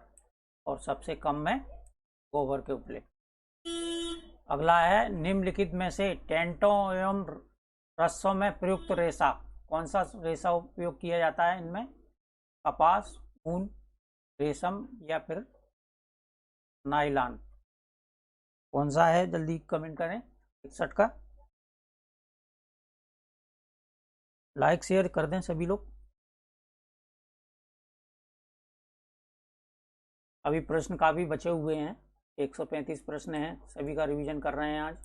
और सबसे कम में गोबर के उपले। अगला है, निम्नलिखित में से टेंटों एवं रस्सों में प्रयुक्त रेशा, कौन सा रेशा उपयोग किया जाता है इनमें, कपास, ऊन, रेशम या फिर नायलॉन। कौन सा है, जल्दी कमेंट करें। 61 का लाइक शेयर कर दें सभी लोग। अभी प्रश्न काफ़ी बचे हुए हैं, 135 प्रश्न हैं, सभी का रिवीजन कर रहे हैं आज।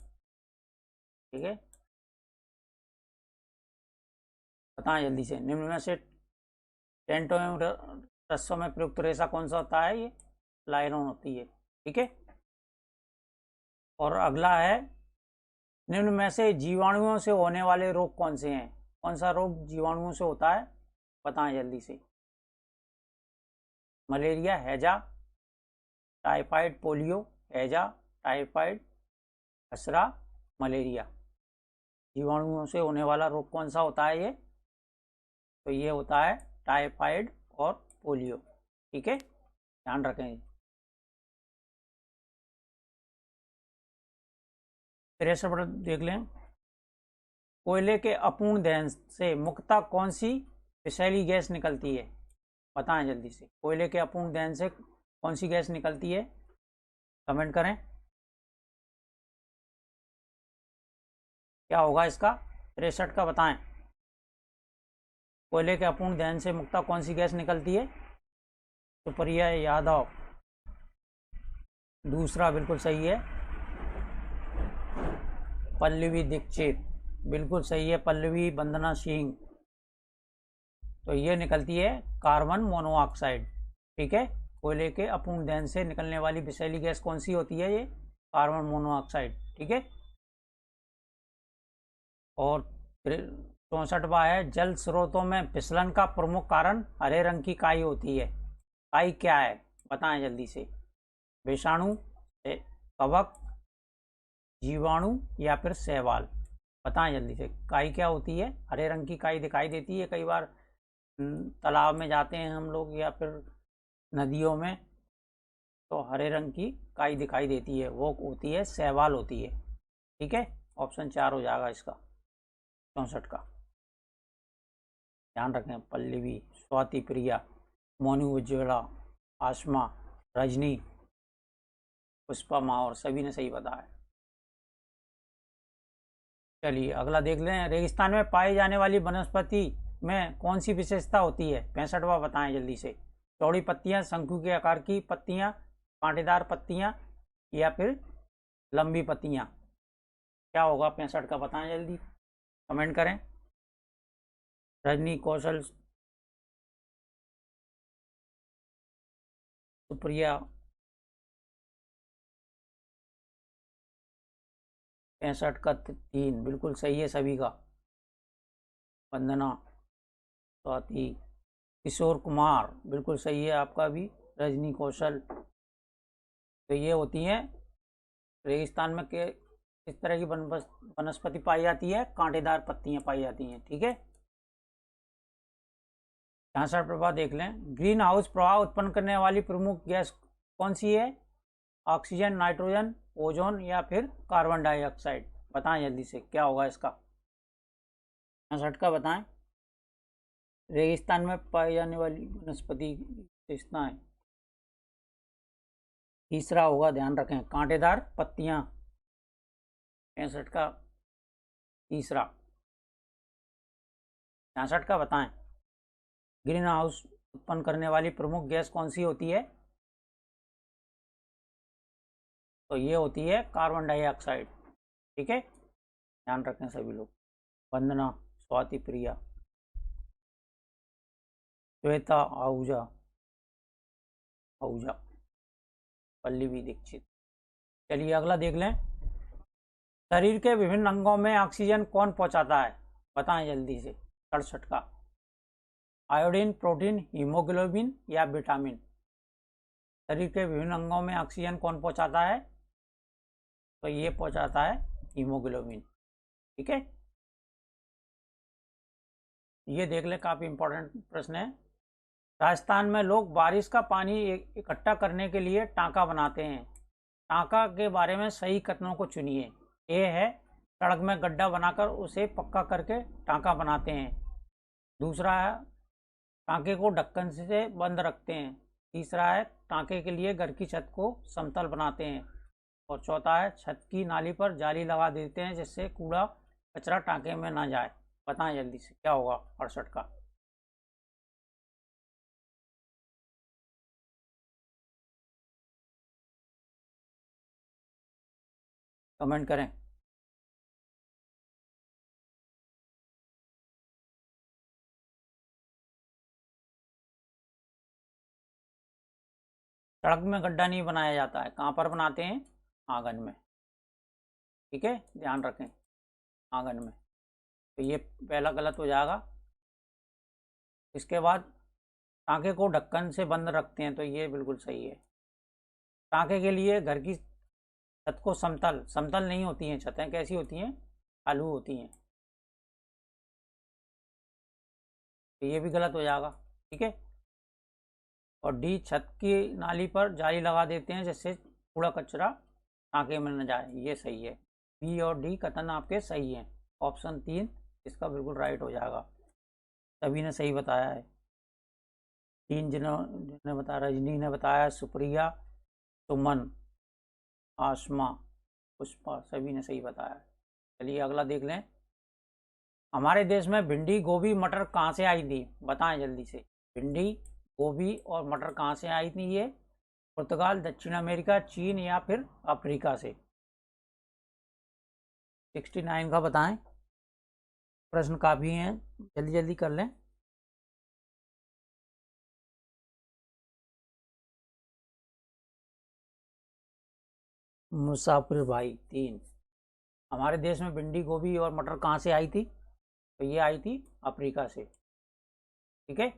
ठीक है, बताएं जल्दी से। निम्न में से टेंटों एवं रस्सों में प्रयुक्त रेशा कौन सा होता है, ये नायलॉन होती है। ठीक है, और अगला है, निम्न में से जीवाणुओं से होने वाले रोग कौन से हैं, कौन सा रोग जीवाणुओं से होता है, बताएं जल्दी से। मलेरिया, हैजा, टाइफाइड, पोलियो, हैजा, टाइफाइड, खसरा, मलेरिया। जीवाणुओं से होने वाला रोग कौन सा होता है ये, तो ये होता है टाइफाइड और पोलियो। ठीक है, ध्यान रखें। 63 देख लें। कोयले के अपूर्ण दहन से मुख्यतः कौन सी विषैली गैस निकलती है, बताएं जल्दी से। कोयले के अपूर्ण दहन से कौन सी गैस निकलती है, कमेंट करें। क्या होगा इसका, 63 का बताएं। कोयले के अपूर्ण दहन से मुख्यतः कौन सी गैस निकलती है, सुप्रिया यादव, दूसरा बिल्कुल सही है। पल्लवी दीक्षित, बिल्कुल सही है पल्लवी, वंदना सिंह। तो ये निकलती है कार्बन मोनोऑक्साइड। ठीक है, कोयले के अपूर्ण दहन से निकलने वाली विषैली गैस कौन सी होती है, ये कार्बन मोनोऑक्साइड। ठीक है, और 64वां है, जल स्रोतों में फिसलन का प्रमुख कारण हरे रंग की काई होती है। काई क्या है, बताएं जल्दी से। विषाणु, कवक, जीवाणु या फिर शैवाल, बताएं जल्दी से। काई क्या होती है, हरे रंग की काई दिखाई देती है कई बार, तालाब में जाते हैं हम लोग या फिर नदियों में, तो हरे रंग की काई दिखाई देती है, वो होती है शैवाल होती है। ठीक है, ऑप्शन 4 हो जाएगा इसका, 64 का। ध्यान रखें, पल्लवी, स्वाति प्रिया, मोनू उज्ज्वला, आसमा, रजनी, पुष्पा माहौर, सभी ने सही बताया। चलिए अगला देख लें। रेगिस्तान में पाई जाने वाली वनस्पति में कौन सी विशेषता होती है, 65वां बताएं जल्दी से। चौड़ी पत्तियां, शंकु के आकार की पत्तियां, कांटेदार पत्तियां या फिर लंबी पत्तियां। क्या होगा 65 का, बताएं जल्दी, कमेंट करें। रजनी, कौशल, सुप्रिया। 65 का 3 बिल्कुल सही है सभी का। वंदना, स्वाति, किशोर कुमार, बिल्कुल सही है आपका भी। रजनी, कौशल। तो ये होती हैं रेगिस्तान में के इस तरह की वनस्पति पाई जाती है, कांटेदार पत्तियां पाई जाती हैं। ठीक है, 66 प्रभाव देख लें। ग्रीन हाउस प्रभाव उत्पन्न करने वाली प्रमुख गैस कौन सी है, ऑक्सीजन, नाइट्रोजन, ओजोन या फिर कार्बन डाइऑक्साइड, बताएं जल्दी से। क्या होगा इसका, 66 का बताएं। रेगिस्तान में पाई जाने वाली वनस्पति विशेषताएं, तीसरा होगा, ध्यान रखें, कांटेदार पत्तियां। 65 का तीसरा। 66 का बताएं। ग्रीन हाउस उत्पन्न करने वाली प्रमुख गैस कौन सी होती है, तो ये होती है कार्बन डाइऑक्साइड। ठीक है, ध्यान रखें सभी लोग। वंदना, स्वाति प्रिया, श्वेता आहूजा, आहूजा, पल्लवी दीक्षित। चलिए अगला देख लें। शरीर के विभिन्न अंगों में ऑक्सीजन कौन पहुंचाता है? बताएं जल्दी से। 67 का। आयोडीन, प्रोटीन, हीमोग्लोबिन या विटामिन? शरीर के विभिन्न अंगों में ऑक्सीजन कौन पहुंचाता है? तो ये पहुंचाता है हीमोग्लोबिन। ठीक है, ये देख ले, काफी इंपॉर्टेंट प्रश्न है। राजस्थान में लोग बारिश का पानी इकट्ठा करने के लिए टांका बनाते हैं। टांका के बारे में सही कथनों को चुनिए। ए है, सड़क में गड्ढा बनाकर उसे पक्का करके टांका बनाते हैं। दूसरा है, टांके को ढक्कन से बंद रखते हैं। तीसरा है, टांके के लिए घर की छत को समतल बनाते हैं। और चौथा है, छत की नाली पर जाली लगा देते हैं जिससे कूड़ा कचरा टांके में ना जाए। बताएं जल्दी से, क्या होगा 68 का? कमेंट करें। सड़क में गड्ढा नहीं बनाया जाता है, कहाँ पर बनाते हैं? आंगन में। ठीक है, ध्यान रखें, आंगन में। तो ये पहला गलत हो जाएगा। इसके बाद टांके को ढक्कन से बंद रखते हैं, तो ये बिल्कुल सही है। टांके के लिए घर की छत को समतल समतल नहीं होती हैं, छतें कैसी होती हैं? ढालू होती हैं। तो ये भी गलत हो जाएगा। ठीक है। और डी, छत की नाली पर जाली लगा देते हैं जिससे कूड़ा कचरा टांके में न जाए। ये सही है। बी और डी कथन आपके सही हैं। ऑप्शन 3 इसका बिल्कुल राइट हो जाएगा। सभी ने सही बताया है। 3 जिन्होंने बताया, रजनी ने बताया, सुप्रिया, सुमन, आसमा, पुष्पा, सभी ने सही बताया। चलिए अगला देख लें। हमारे देश में भिंडी, गोभी, मटर कहाँ से आई थी? बताएं जल्दी से। भिंडी, गोभी और मटर कहाँ से आई थी? ये पुर्तगाल, दक्षिण अमेरिका, चीन या फिर अफ्रीका से? 69 का बताएं। प्रश्न काफ़ी हैं, जल्दी जल्दी कर लें। मुसाफिर भाई 3। हमारे देश में भिंडी, गोभी और मटर कहाँ से आई थी? तो ये आई थी अफ्रीका से। ठीक है।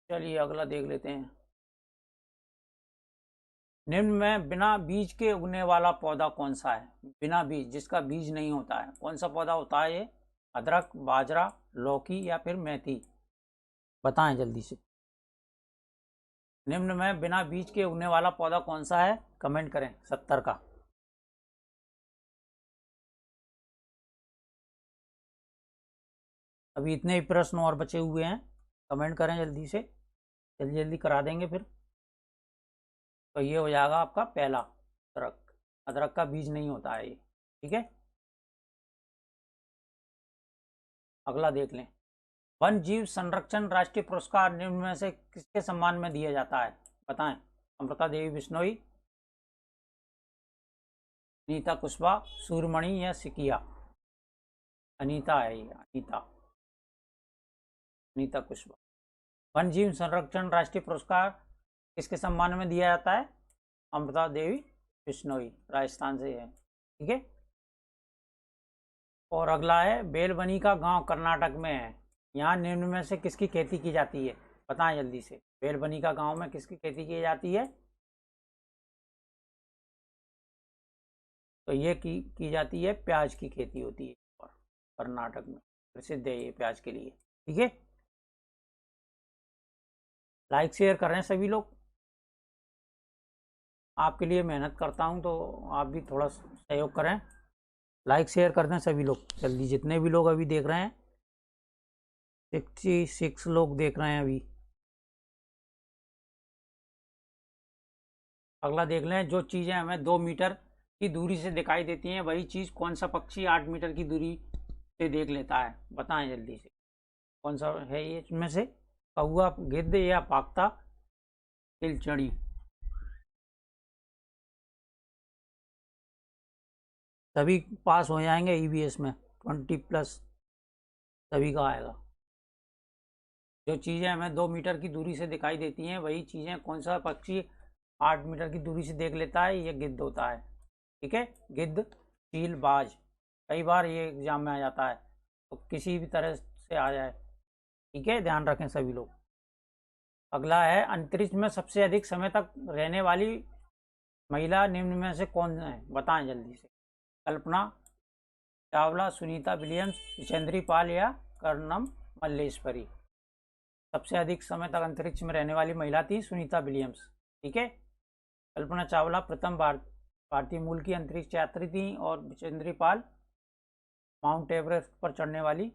चलिए अगला देख लेते हैं। निम्न में बिना बीज के उगने वाला पौधा कौन सा है? बिना बीज, जिसका बीज नहीं होता है, कौन सा पौधा होता है ये? अदरक, बाजरा, लौकी या फिर मेथी? बताएं जल्दी से। निम्न में बिना बीज के उगने वाला पौधा कौन सा है? कमेंट करें। 70 का। अभी इतने ही प्रश्न और बचे हुए हैं, कमेंट करें जल्दी से, जल्दी जल्दी करा देंगे फिर। तो ये हो जाएगा आपका पहला, अदरक। अदरक का बीज नहीं होता है ये। ठीक है। अगला देख लें। वन जीव संरक्षण राष्ट्रीय पुरस्कार निम्न में से किसके सम्मान में दिया जाता है? बताएं। अमृता देवी बिश्नोई, अनीता कुशवाहा, सूरमणि या सिकिया? अनीता है ये, अनीता, अनीता कुशवाहा। वन जीव संरक्षण राष्ट्रीय पुरस्कार किसके सम्मान में दिया जाता है? अमृता देवी बिश्नोई, राजस्थान से है। ठीक है। और अगला है, बेलबनी का गांव कर्नाटक में है। यहाँ निम्न में से किसकी खेती की जाती है? बताएं जल्दी से। बेलबनी का गांव में किसकी खेती की जाती है? तो ये की जाती है, प्याज की खेती होती है। और कर्नाटक में प्रसिद्ध है ये प्याज के लिए। ठीक है। लाइक शेयर कर रहे हैं सभी लोग। आपके लिए मेहनत करता हूँ तो आप भी थोड़ा सहयोग करें। लाइक शेयर कर दें सभी लोग जल्दी, जितने भी लोग अभी देख रहे हैं। 66 लोग देख रहे हैं अभी। अगला देख लें। जो चीज़ें हमें 2 मीटर की दूरी से दिखाई देती हैं, वही चीज़ कौन सा पक्षी 8 मीटर की दूरी से देख लेता है? बताएं जल्दी से। कौन सा है ये इनमें से? कौआ, गिद्ध या पाक्ता, तिलचड़ी? सभी पास हो जाएंगे ईवीएस में, 20+ सभी का आएगा। जो चीज़ें हमें 2 मीटर की दूरी से दिखाई देती हैं वही चीज़ें कौन सा पक्षी 8 मीटर की दूरी से देख लेता है, ये गिद्ध होता है। ठीक है, गिद्ध, चील, बाज, कई बार ये एग्जाम में आ जाता है, तो किसी भी तरह से आ जाए। ठीक है, ध्यान रखें सभी लोग। अगला है, अंतरिक्ष में सबसे अधिक समय तक रहने वाली महिला निम्न में से कौन है, बताएं जल्दी से। कल्पना चावला, सुनीता विलियम्स, जितेंद्री पाल या कर्णम मल्लेश्वरी। सबसे अधिक समय तक अंतरिक्ष में रहने वाली महिला थी सुनीता विलियम्स। ठीक है, कल्पना चावला प्रथम भारतीय मूल की अंतरिक्ष यात्री थी, और जितेंद्री पाल माउंट एवरेस्ट पर चढ़ने वाली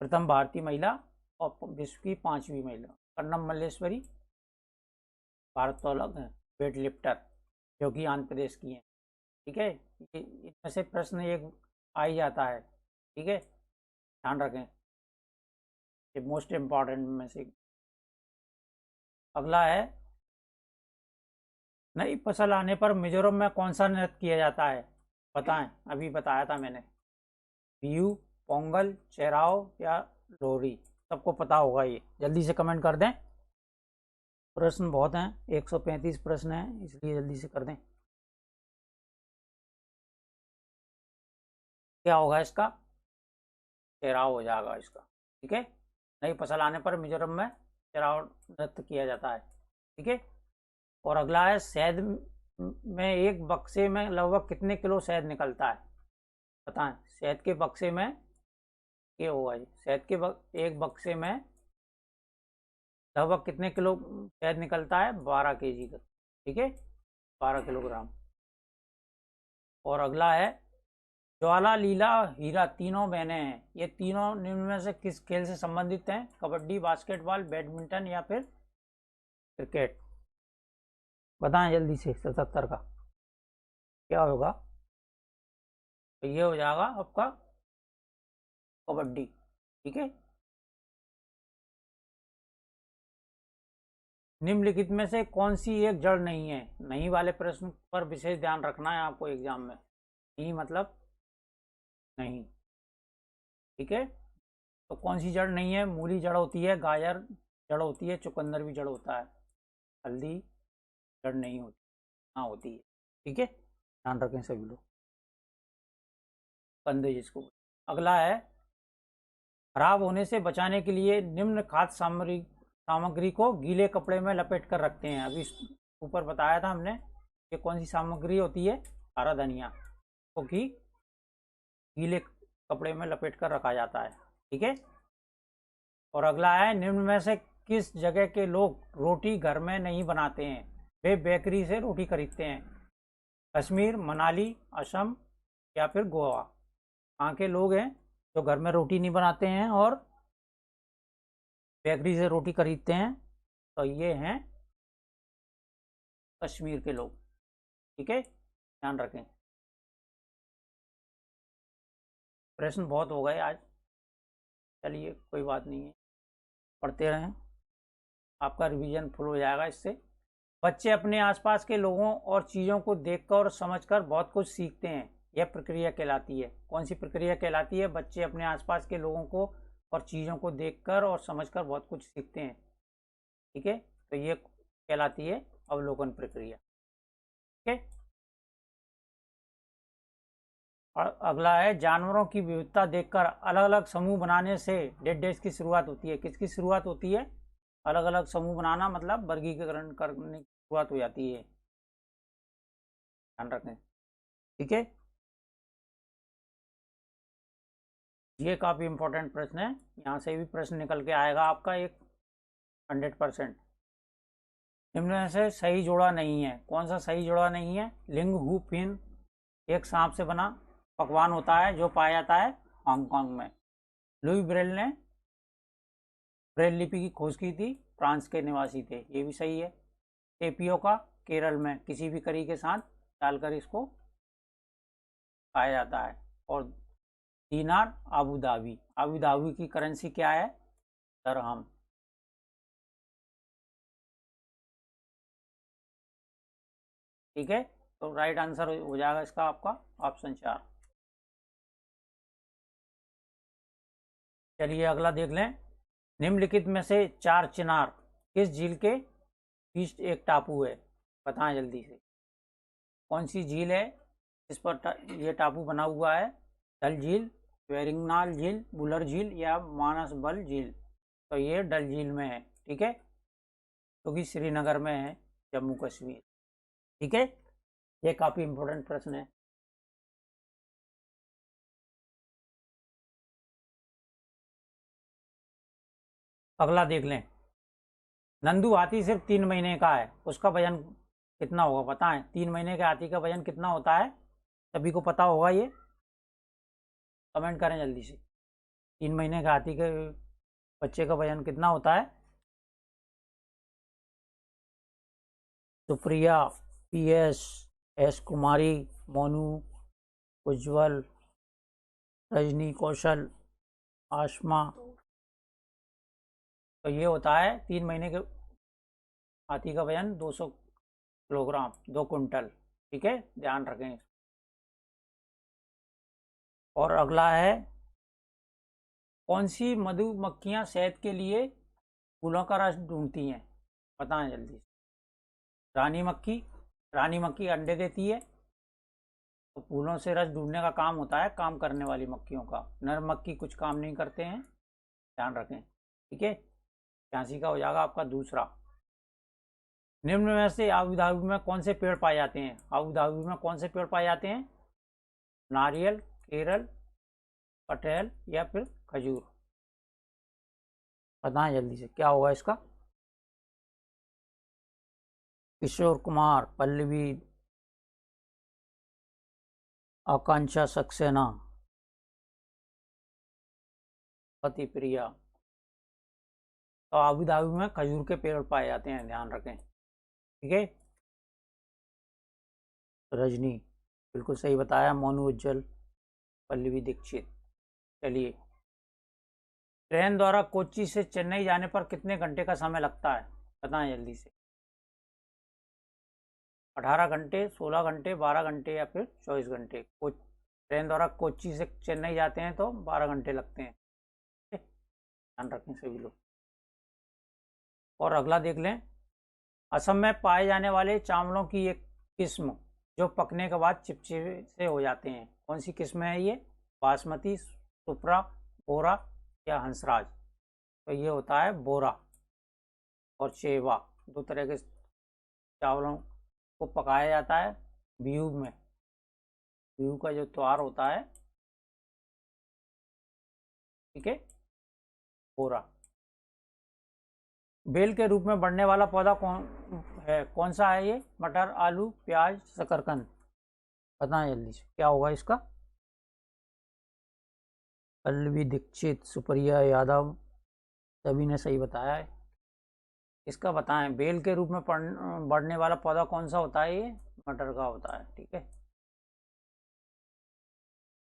प्रथम भारतीय महिला और विश्व की 5वीं महिला। कर्णम मल्लेश्वरी भारोत्तोलक हैं, वेट लिफ्टर, जो कि आंध्र प्रदेश की हैं। ठीक है, इनमें से प्रश्न एक आ ही जाता है। ठीक है, ध्यान रखें, ये मोस्ट इम्पॉर्टेंट में से। अगला है, नई फसल आने पर मिजोरम में कौन सा नृत्य किया जाता है, बताएं। अभी बताया था मैंने, बिहू, पोंगल, चेराव या लोहरी। सबको पता होगा, ये जल्दी से कमेंट कर दें। प्रश्न बहुत हैं, 135 प्रश्न हैं, इसलिए जल्दी से कर दें। क्या होगा इसका, चेराव हो जाएगा इसका। ठीक है, नई फसल आने पर मिजोरम में चेराव नृत्य किया जाता है। ठीक है, और अगला है, शहद में एक बक्से में लगभग कितने किलो शहद निकलता है, बताएं। शहद के बक्से में, ये होगा जी, शहद के एक बक्से में लगभग कितने किलो शहद निकलता है, 12 kg का। ठीक है, 12 किलोग्राम। और अगला है, ज्वाला, लीला, हीरा तीनों बहनें हैं, ये तीनों निम्न में से किस खेल से संबंधित हैं, कबड्डी, बास्केटबॉल, बैडमिंटन या फिर क्रिकेट। बताएं जल्दी से, 77 का क्या होगा, तो ये हो जाएगा आपका कबड्डी। ठीक है, निम्नलिखित में से कौन सी एक जड़ नहीं है, नहीं वाले प्रश्न पर विशेष ध्यान रखना है आपको एग्जाम में। नहीं मतलब नहीं। ठीक है, तो कौन सी जड़ नहीं है, मूली जड़ होती है, गाजर जड़ होती है, चुकंदर भी जड़ होता है, हल्दी जड़ नहीं होती, हाँ होती है। ठीक है, ध्यान रखें सभी लोग, कंदे जिसको। अगला है, खराब होने से बचाने के लिए निम्न खाद्य सामग्री को गीले कपड़े में लपेट कर रखते हैं। अभी ऊपर बताया था हमने, ये कौन सी सामग्री होती है, हरा धनिया, क्योंकि गीले कपड़े में लपेट कर रखा जाता है। ठीक है, और अगला है, निम्न में से किस जगह के लोग रोटी घर में नहीं बनाते हैं, वे बेकरी से रोटी खरीदते हैं। कश्मीर, मनाली, असम या फिर गोवा। वहाँ के लोग हैं जो घर में रोटी नहीं बनाते हैं और बेकरी से रोटी खरीदते हैं, तो ये हैं कश्मीर के लोग। ठीक है, ध्यान रखें। प्रश्न बहुत हो गए आज, चलिए कोई बात नहीं है, पढ़ते रहें, आपका रिवीजन फुल हो जाएगा इससे। बच्चे अपने आसपास के लोगों और चीज़ों को देखकर और समझकर बहुत कुछ सीखते हैं, यह प्रक्रिया कहलाती है। कौन सी प्रक्रिया कहलाती है, बच्चे अपने आसपास के लोगों को और चीज़ों को देखकर और समझकर बहुत कुछ सीखते हैं। ठीक है, तो ये कहलाती है अवलोकन प्रक्रिया। ठीक है, और अगला है, जानवरों की विविधता देखकर अलग अलग समूह बनाने से डेड डेज की शुरुआत होती है। किसकी शुरुआत होती है, अलग अलग समूह बनाना मतलब वर्गीकरण करने की शुरुआत हो जाती है, ध्यान रखें। ठीक है, ये काफ़ी इंपॉर्टेंट प्रश्न है, यहाँ से भी प्रश्न निकल के आएगा आपका एक 100%। निम्न में से सही जोड़ा नहीं है, कौन सा सही जोड़ा नहीं है, लिंग हु फिन एक सांप से बना पकवान होता है जो पाया जाता है हांगकांग में। लुई ब्रेल ने ब्रेल लिपि की खोज की थी, फ्रांस के निवासी थे, ये भी सही है। टेपियोका केरल में किसी भी करी के साथ डालकर इसको खाया जाता है। और दीनार अबू धाबी की करेंसी क्या है, दरहम। ठीक है, तो राइट आंसर हो जाएगा इसका आपका ऑप्शन 4। चलिए अगला देख लें। निम्नलिखित में से 4 चिनार किस झील के बीच एक टापू है? बताएं जल्दी से। कौन सी झील है जिस पर ये टापू बना हुआ है? डल झील, वेरिंगनाल झील, बुलर झील या मानसबल झील? तो ये डल झील में है, ठीक है, क्योंकि श्रीनगर में है, जम्मू कश्मीर। ठीक है, ये काफी इंपॉर्टेंट प्रश्न है। अगला देख लें। नंदू हाथी सिर्फ 3 महीने का है, उसका वजन कितना होगा? बताएं, 3 महीने के हाथी का वजन कितना होता है? सभी को पता होगा ये, कमेंट करें जल्दी से। 3 महीने के हाथी के बच्चे का वजन कितना होता है? सुप्रिया, पीएस, एस कुमारी, मोनू, उज्जवल, रजनी, कौशल, आशमा। तो ये होता है 3 महीने के हाथी का वजन 200 किलोग्राम, 2 कुंटल। ठीक है, ध्यान रखें। और अगला है, कौन सी मधुमक्खियां शहद के लिए फूलों का रस ढूंढती हैं? बताएं जल्दी से। रानी मक्खी, रानी मक्खी अंडे देती है, तो फूलों से रस ढूंढने का काम होता है काम करने वाली मक्खियों का। नर मक्खी कुछ काम नहीं करते हैं, ध्यान रखें। ठीक है, 86 का हो जाएगा आपका दूसरा। निम्न में से आबू धाबी में कौन से पेड़ पाए जाते हैं? आबू धाबी में कौन से पेड़ पाए जाते हैं? नारियल, केरल, कटहल या फिर खजूर? बताएं जल्दी से, क्या होगा इसका? किशोर कुमार, पल्लवी, आकांक्षा सक्सेना, पति प्रिया। तो आबू धाबी में खजूर के पेड़ पाए जाते हैं, ध्यान रखें। ठीक है, रजनी बिल्कुल सही बताया। मोनू उज्जवल, पल्लवी दीक्षित। चलिए, ट्रेन द्वारा कोच्चि से चेन्नई जाने पर कितने घंटे का समय लगता है? बताएं जल्दी से। 18 घंटे, 16 घंटे, 12 घंटे या फिर 24 घंटे? ट्रेन द्वारा कोच्चि से चेन्नई जाते हैं तो 12 घंटे लगते हैं। ध्यान रखें सभी लोग। और अगला देख लें। असम में पाए जाने वाले चावलों की एक किस्म जो पकने के बाद चिपचिपे से हो जाते हैं, कौन सी किस्म है ये? बासमती, सुप्रा, बोरा या हंसराज? तो ये होता है बोरा और चेवा। 2 तरह के चावलों को पकाया जाता है बीहू में। बीहू का जो त्योहार होता है, ठीक है, बोरा। बेल के रूप में बढ़ने वाला पौधा कौन सा है ये? मटर, आलू, प्याज, शकरकंद? बताएं जल्दी से, क्या होगा इसका? पल्लवी दीक्षित, सुप्रिया यादव, सभी ने सही बताया है। इसका बताएं, बेल के रूप में बढ़ने वाला पौधा कौन सा होता है? ये मटर का होता है। ठीक है,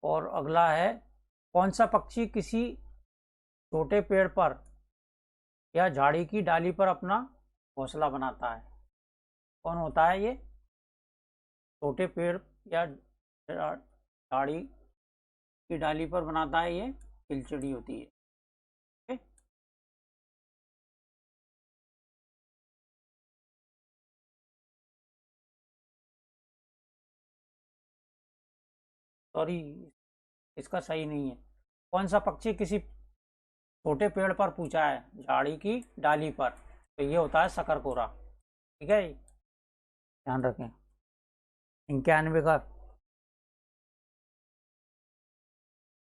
और अगला है, कौन सा पक्षी किसी छोटे पेड़ पर या झाड़ी की डाली पर अपना घोंसला बनाता है? कौन होता है ये? छोटे पेड़ या झाड़ी की डाली पर बनाता है, ये खिलचिड़ी होती है। ठीक है? सॉरी, इसका सही नहीं है। कौन सा पक्षी किसी छोटे पेड़ पर पूछा है झाड़ी की डाली पर? तो ये होता है शकरकोरा। ठीक है, ध्यान रखें। 91 का,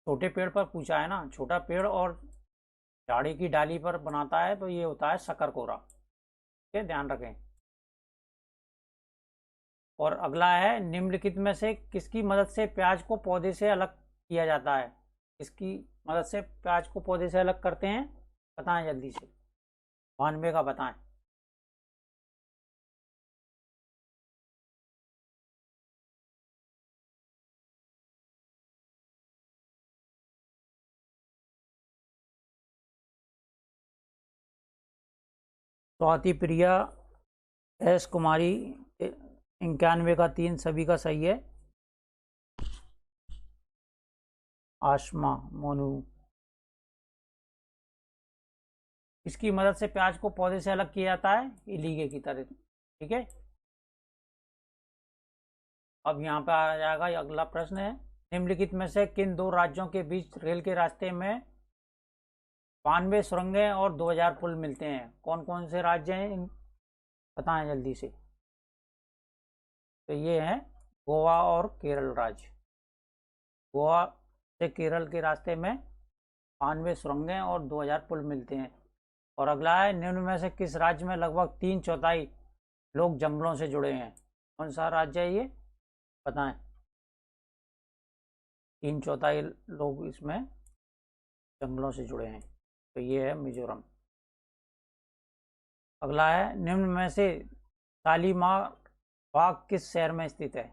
छोटे पेड़ पर पूछा है ना, छोटा पेड़ और झाड़ी की डाली पर बनाता है, तो ये होता है शकरकोरा। ठीक है, ध्यान रखें। और अगला है, निम्नलिखित में से किसकी मदद से प्याज को पौधे से अलग किया जाता है? किसकी मदद से प्याज को पौधे से अलग करते हैं? बताएं जल्दी से, 92 का बताएं। स्वाति प्रिया, एस कुमारी, 91 का 3 सभी का सही है। आशमा मोनू। इसकी मदद से प्याज को पौधे से अलग किया जाता है, इलीगे की तरह। ठीक है, अब यहाँ पे आ जाएगा अगला प्रश्न है, निम्नलिखित में से किन दो राज्यों के बीच रेल के रास्ते में 92 सुरंगें और 2000 पुल मिलते हैं? कौन कौन से राज्य हैं, बताएं जल्दी से। तो ये है गोवा और केरल राज्य। गोवा से केरल के रास्ते में 92 सुरंगें और 2000 पुल मिलते हैं। और अगला है, निम्न में से किस राज्य में लगभग 3/4 लोग जंगलों से जुड़े हैं? कौन सा राज्य है ये, बताएं। 3/4 लोग इसमें जंगलों से जुड़े हैं, तो ये है मिजोरम। अगला है, निम्न में से शालीमार बाग किस शहर में स्थित है?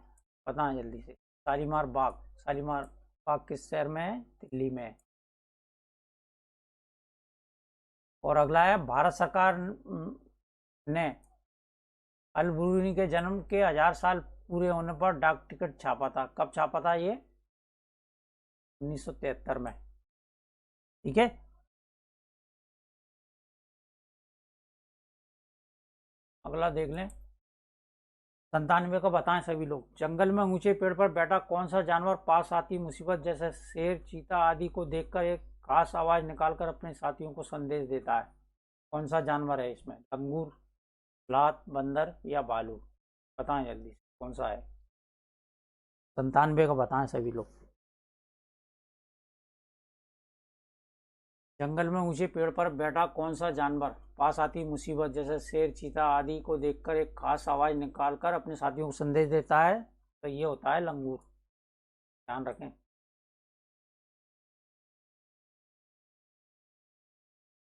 बताएं जल्दी से। शालीमार बाग किस शहर में है? दिल्ली में है। और अगला है, भारत सरकार ने अल बुरूनी के जन्म के 1000 साल पूरे होने पर डाक टिकट छापा था। कब छापा था ये? 1973 में। ठीक है, अगला देख लें। 97 को बताएं सभी लोग। जंगल में ऊंचे पेड़ पर बैठा कौन सा जानवर पास आती मुसीबत जैसे शेर, चीता आदि को देखकर एक खास आवाज निकालकर अपने साथियों को संदेश देता है? कौन सा जानवर है इसमें? लंगूर, लात, बंदर या भालू? बताएं जल्दी, कौन सा है? 97 को बताएं सभी लोग। जंगल में ऊंचे पेड़ पर बैठा कौन सा जानवर पास आती मुसीबत जैसे शेर, चीता आदि को देखकर एक खास आवाज निकालकर अपने साथियों को संदेश देता है? तो ये होता है लंगूर, ध्यान रखें।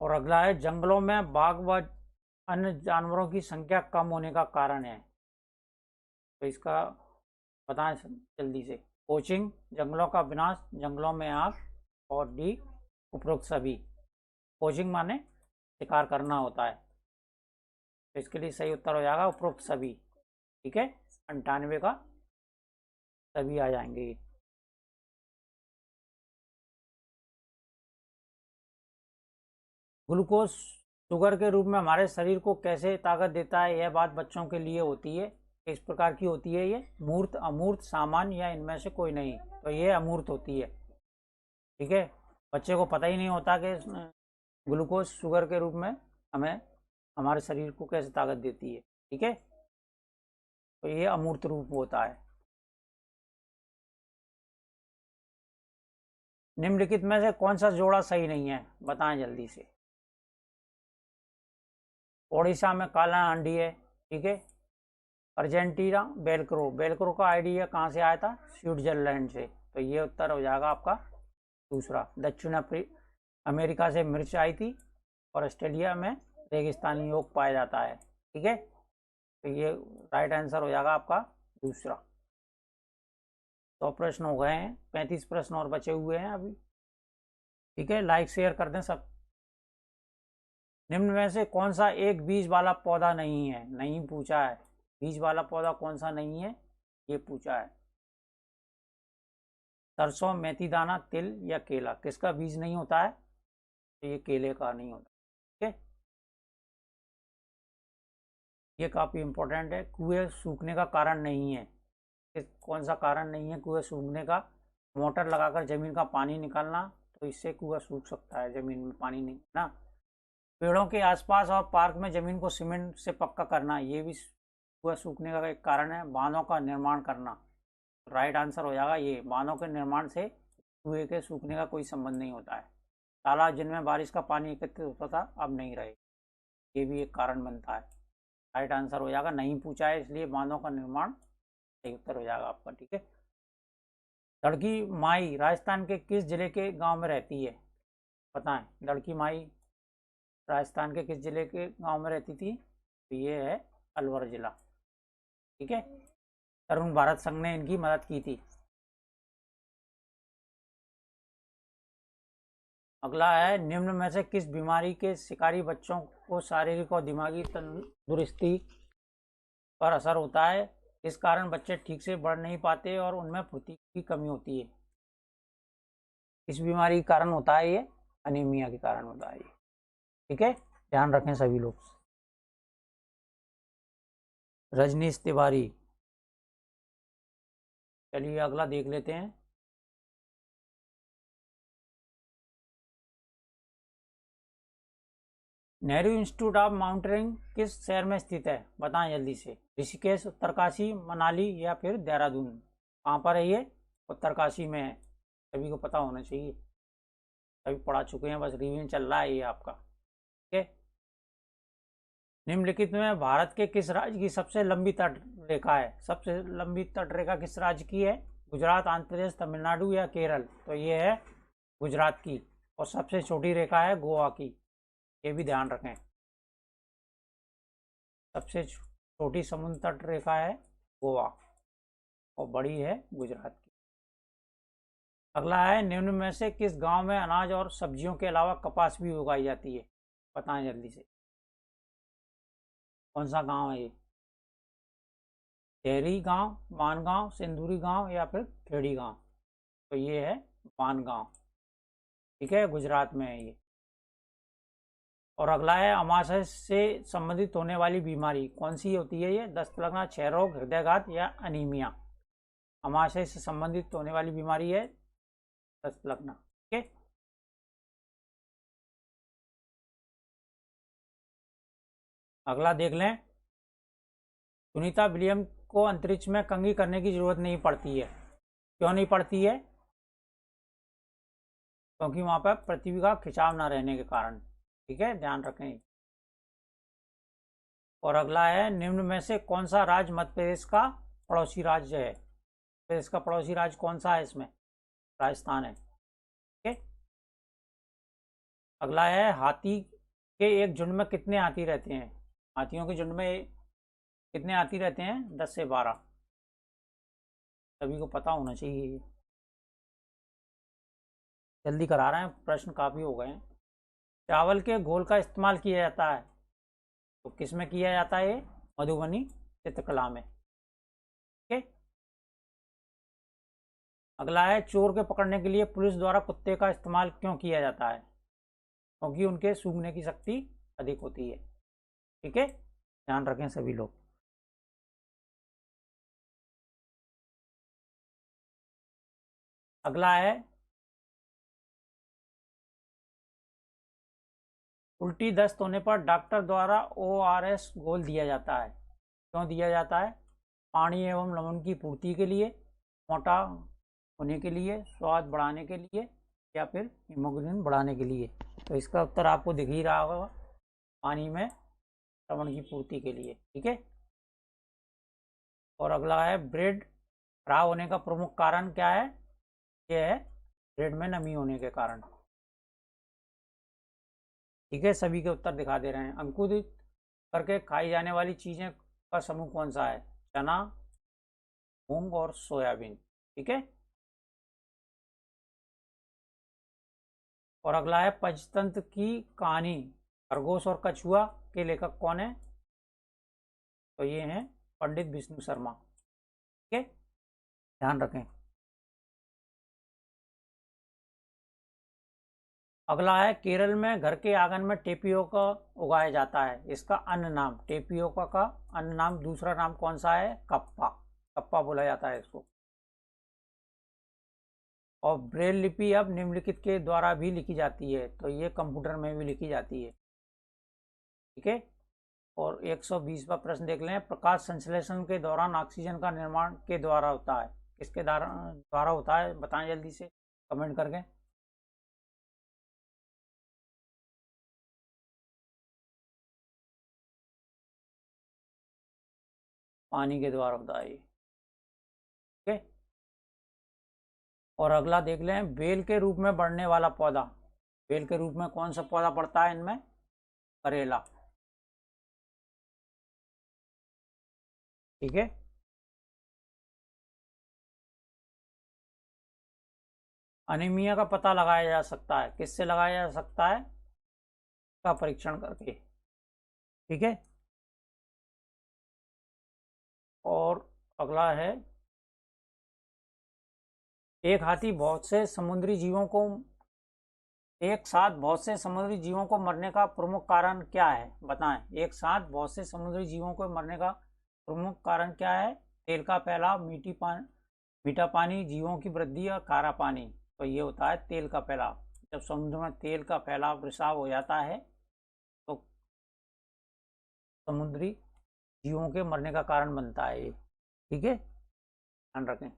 और अगला है, जंगलों में बाघ व अन्य जानवरों की संख्या कम होने का कारण है? तो इसका बताएं जल्दी से। पोचिंग, जंगलों का विनाश, जंगलों में आग, और डी उपरोक्त सभी। पोचिंग माने शिकार करना होता है, तो इसके लिए सही उत्तर हो जाएगा उपरोक्त सभी। ठीक है, 98 का सभी आ जाएंगे। ग्लूकोज शुगर के रूप में हमारे शरीर को कैसे ताकत देता है? यह बात बच्चों के लिए होती है। किस प्रकार की होती है ये? मूर्त, अमूर्त, सामान्य या इनमें से कोई नहीं? तो ये अमूर्त होती है। ठीक है, बच्चे को पता ही नहीं होता कि ग्लूकोज शुगर के रूप में हमें हमारे शरीर को कैसे ताकत देती है। ठीक है, तो ये अमूर्त रूप होता है। निम्नलिखित में से कौन सा जोड़ा सही नहीं है? बताएं जल्दी से। ओडिशा में काला हांडी है। ठीक है, अर्जेंटीना बेलक्रो का आइडिया कहाँ से आया था? स्विट्जरलैंड से। तो ये उत्तर हो जाएगा आपका दूसरा। दक्षिण अमेरिका से मिर्च आई थी, और ऑस्ट्रेलिया में रेगिस्तानी ओक पाया जाता है। ठीक है, तो ये राइट आंसर हो जाएगा आपका दूसरा। 100 प्रश्न हो गए हैं, 35 प्रश्न और बचे हुए हैं अभी। ठीक है, लाइक शेयर कर दें सब। निम्न में से कौन सा एक बीज वाला पौधा नहीं है? नहीं पूछा है, बीज वाला पौधा कौन सा नहीं है ये पूछा है। सरसों, मेथी दाना, तिल या केला? किसका बीज नहीं होता है? तो ये केले का नहीं होता। ठीक है, ये काफ़ी इंपॉर्टेंट है। कुएं सूखने का कारण नहीं है? कौन सा कारण नहीं है कुएं सूखने का? मोटर लगाकर जमीन का पानी निकालना, तो इससे कुआं सूख सकता है, जमीन में पानी नहीं ना। पेड़ों के आसपास और पार्क में जमीन को सीमेंट से पक्का करना, ये भी कुआं सूखने का एक कारण है। बांधों का निर्माण करना, राइट आंसर हो जाएगा ये। बांधों के निर्माण से कुएं के सूखने का कोई संबंध नहीं होता है। तालाब जिनमें बारिश का पानी एकत्रित होता था अब नहीं रहे, ये भी एक कारण बनता है। राइट आंसर हो जाएगा, नहीं पूछा है इसलिए बांधों का निर्माण सही उत्तर हो जाएगा आपका। ठीक है, लड़की माई राजस्थान के किस जिले के गांव में रहती है? बताएं, लड़की माई राजस्थान के किस जिले के गांव में रहती थी? तो ये है अलवर जिला। ठीक है, तरुण भारत संघ ने इनकी मदद की थी। अगला है, निम्न में से किस बीमारी के शिकारी बच्चों को शारीरिक और दिमागी तंदुरुस्ती पर असर होता है? इस कारण बच्चे ठीक से बढ़ नहीं पाते और उनमें फुर्ती की कमी होती है। इस बीमारी के कारण होता है ये, अनीमिया के कारण होता है ये। ठीक है, ध्यान रखें सभी लोग। रजनीश तिवारी, चलिए अगला देख लेते हैं। नेहरू इंस्टीट्यूट ऑफ माउंटेनिंग किस शहर में स्थित है? बताएं जल्दी से। ऋषिकेश, उत्तरकाशी, मनाली या फिर देहरादून? कहाँ पर है ये? उत्तरकाशी में है। सभी को पता होना चाहिए, सभी पढ़ा चुके हैं, बस रिवीजन चल रहा है ये आपका। ठीक है। निम्नलिखित में भारत के किस राज्य की सबसे लंबी तट रेखा है? सबसे लंबी तट रेखा किस राज्य की है? गुजरात, आंध्र प्रदेश, तमिलनाडु या केरल? तो ये है गुजरात की। और सबसे छोटी रेखा है गोवा की, ये भी ध्यान रखें। सबसे छोटी समुद्र तट रेखा है गोवा और बड़ी है गुजरात की। अगला है, निम्न में से किस गांव में अनाज और सब्जियों के अलावा कपास भी उगाई जाती है? बताएं जल्दी से। कौन सा गांव है ये? डेहरी गांव, मानगांव, सिंदूरी गांव या फिर खेड़ी गांव? तो ये है मानगांव। ठीक है, गुजरात में है ये। और अगला है, अमाशय से संबंधित होने वाली बीमारी कौन सी होती है? ये दस्त लगना, क्षय रोग, हृदयघात या अनीमिया? अमाशय से संबंधित होने वाली बीमारी है दस्त लगना। ठीक है। अगला देख लें। सुनीता विलियम को अंतरिक्ष में कंघी करने की जरूरत नहीं पड़ती है। क्यों नहीं पड़ती है? क्योंकि वहां पर पृथ्वी का खिंचाव न रहने के कारण। ठीक है, ध्यान रखें। और अगला है, निम्न में से कौन सा राज्य मध्य प्रदेश का पड़ोसी राज्य है? प्रदेश का पड़ोसी राज्य कौन सा है इसमें? राजस्थान है। ठीक है। अगला है, हाथी के एक झुंड में कितने हाथी रहते हैं? हाथियों के झुंड में कितने हाथी रहते हैं? 10 से 12। सभी को पता होना चाहिए। जल्दी करा रहे हैं, प्रश्न काफ़ी हो गए हैं। चावल के घोल का इस्तेमाल किया जाता है, तो किस में किया जाता है? ये मधुबनी चित्रकला में। ठीक है। अगला है, चोर के पकड़ने के लिए पुलिस द्वारा कुत्ते का इस्तेमाल क्यों किया जाता है? क्योंकि उनके सूंघने की शक्ति अधिक होती है। ठीक है, ध्यान रखें सभी लोग। अगला है, उल्टी दस्त होने पर डॉक्टर द्वारा ORS घोल दिया जाता है। क्यों दिया जाता है? पानी एवं लवण की पूर्ति के लिए, मोटा होने के लिए, स्वाद बढ़ाने के लिए या फिर हीमोग्लोबिन बढ़ाने के लिए? तो इसका उत्तर आपको दिख ही रहा होगा, पानी में लवण की पूर्ति के लिए। ठीक है। और अगला है, ब्रेड खराब होने का प्रमुख कारण क्या है? यह है ब्रेड में नमी होने के कारण। ठीक है, सभी के उत्तर दिखा दे रहे हैं। अंकुरित करके खाई जाने वाली चीजें का समूह कौन सा है? चना, मूंग और सोयाबीन। ठीक है। और अगला है, पंचतंत्र की कहानी खरगोश और कछुआ के लेखक कौन है? तो ये हैं पंडित विष्णु शर्मा। ठीक है, ध्यान रखें। अगला है, केरल में घर के आंगन में टेपियोका उगाया जाता है, इसका अन्य नाम, टेपियोका का अन्य नाम, दूसरा नाम कौन सा है? कप्पा। कप्पा बोला जाता है इसको। और ब्रेल लिपि अब निम्नलिखित के द्वारा भी लिखी जाती है, तो ये कंप्यूटर में भी लिखी जाती है। ठीक है। और 120वां प्रश्न देख लें। प्रकाश संश्लेषण के दौरान ऑक्सीजन का निर्माण के द्वारा होता है, किसके द्वारा होता है? बताएं जल्दी से कमेंट करके। पानी के द्वारा होता है। ठीक है। और अगला देख लें, बेल के रूप में बढ़ने वाला पौधा, बेल के रूप में कौन सा पौधा पड़ता है इनमें? करेला। ठीक है। अनीमिया का पता लगाया जा सकता है, किससे लगाया जा सकता है? का परीक्षण करके। ठीक है। और अगला है, एक हाथी बहुत से समुद्री जीवों को एक साथ बहुत से समुद्री जीवों को मरने का प्रमुख कारण क्या है, बताएं। एक साथ बहुत से समुद्री जीवों को मरने का प्रमुख कारण क्या है? तेल का फैलाव, मीठा पानी, जीवों की वृद्धि और खारा पानी। तो ये होता है तेल का फैलाव। जब समुद्र में तेल का फैलाव, रिसाव हो जाता है तो समुद्री जीवों के मरने का कारण बनता है ये। ठीक है, ध्यान रखें।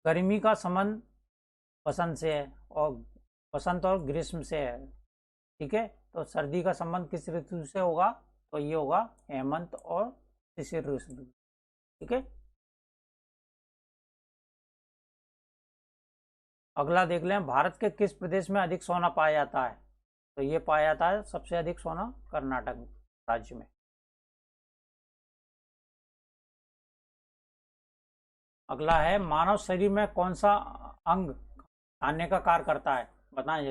गर्मी का संबंध बसंत से है, और बसंत और ग्रीष्म से है। ठीक है, तो सर्दी का संबंध किस ऋतु से होगा? तो ये होगा हेमंत और शिशिर ऋतु। ठीक है, अगला देख लें, भारत के किस प्रदेश में अधिक सोना पाया जाता है? तो ये पाया जाता है सबसे अधिक सोना कर्नाटक राज्य में। अगला है, मानव शरीर में कौन सा अंग खाने का कार्य करता है, बताएं।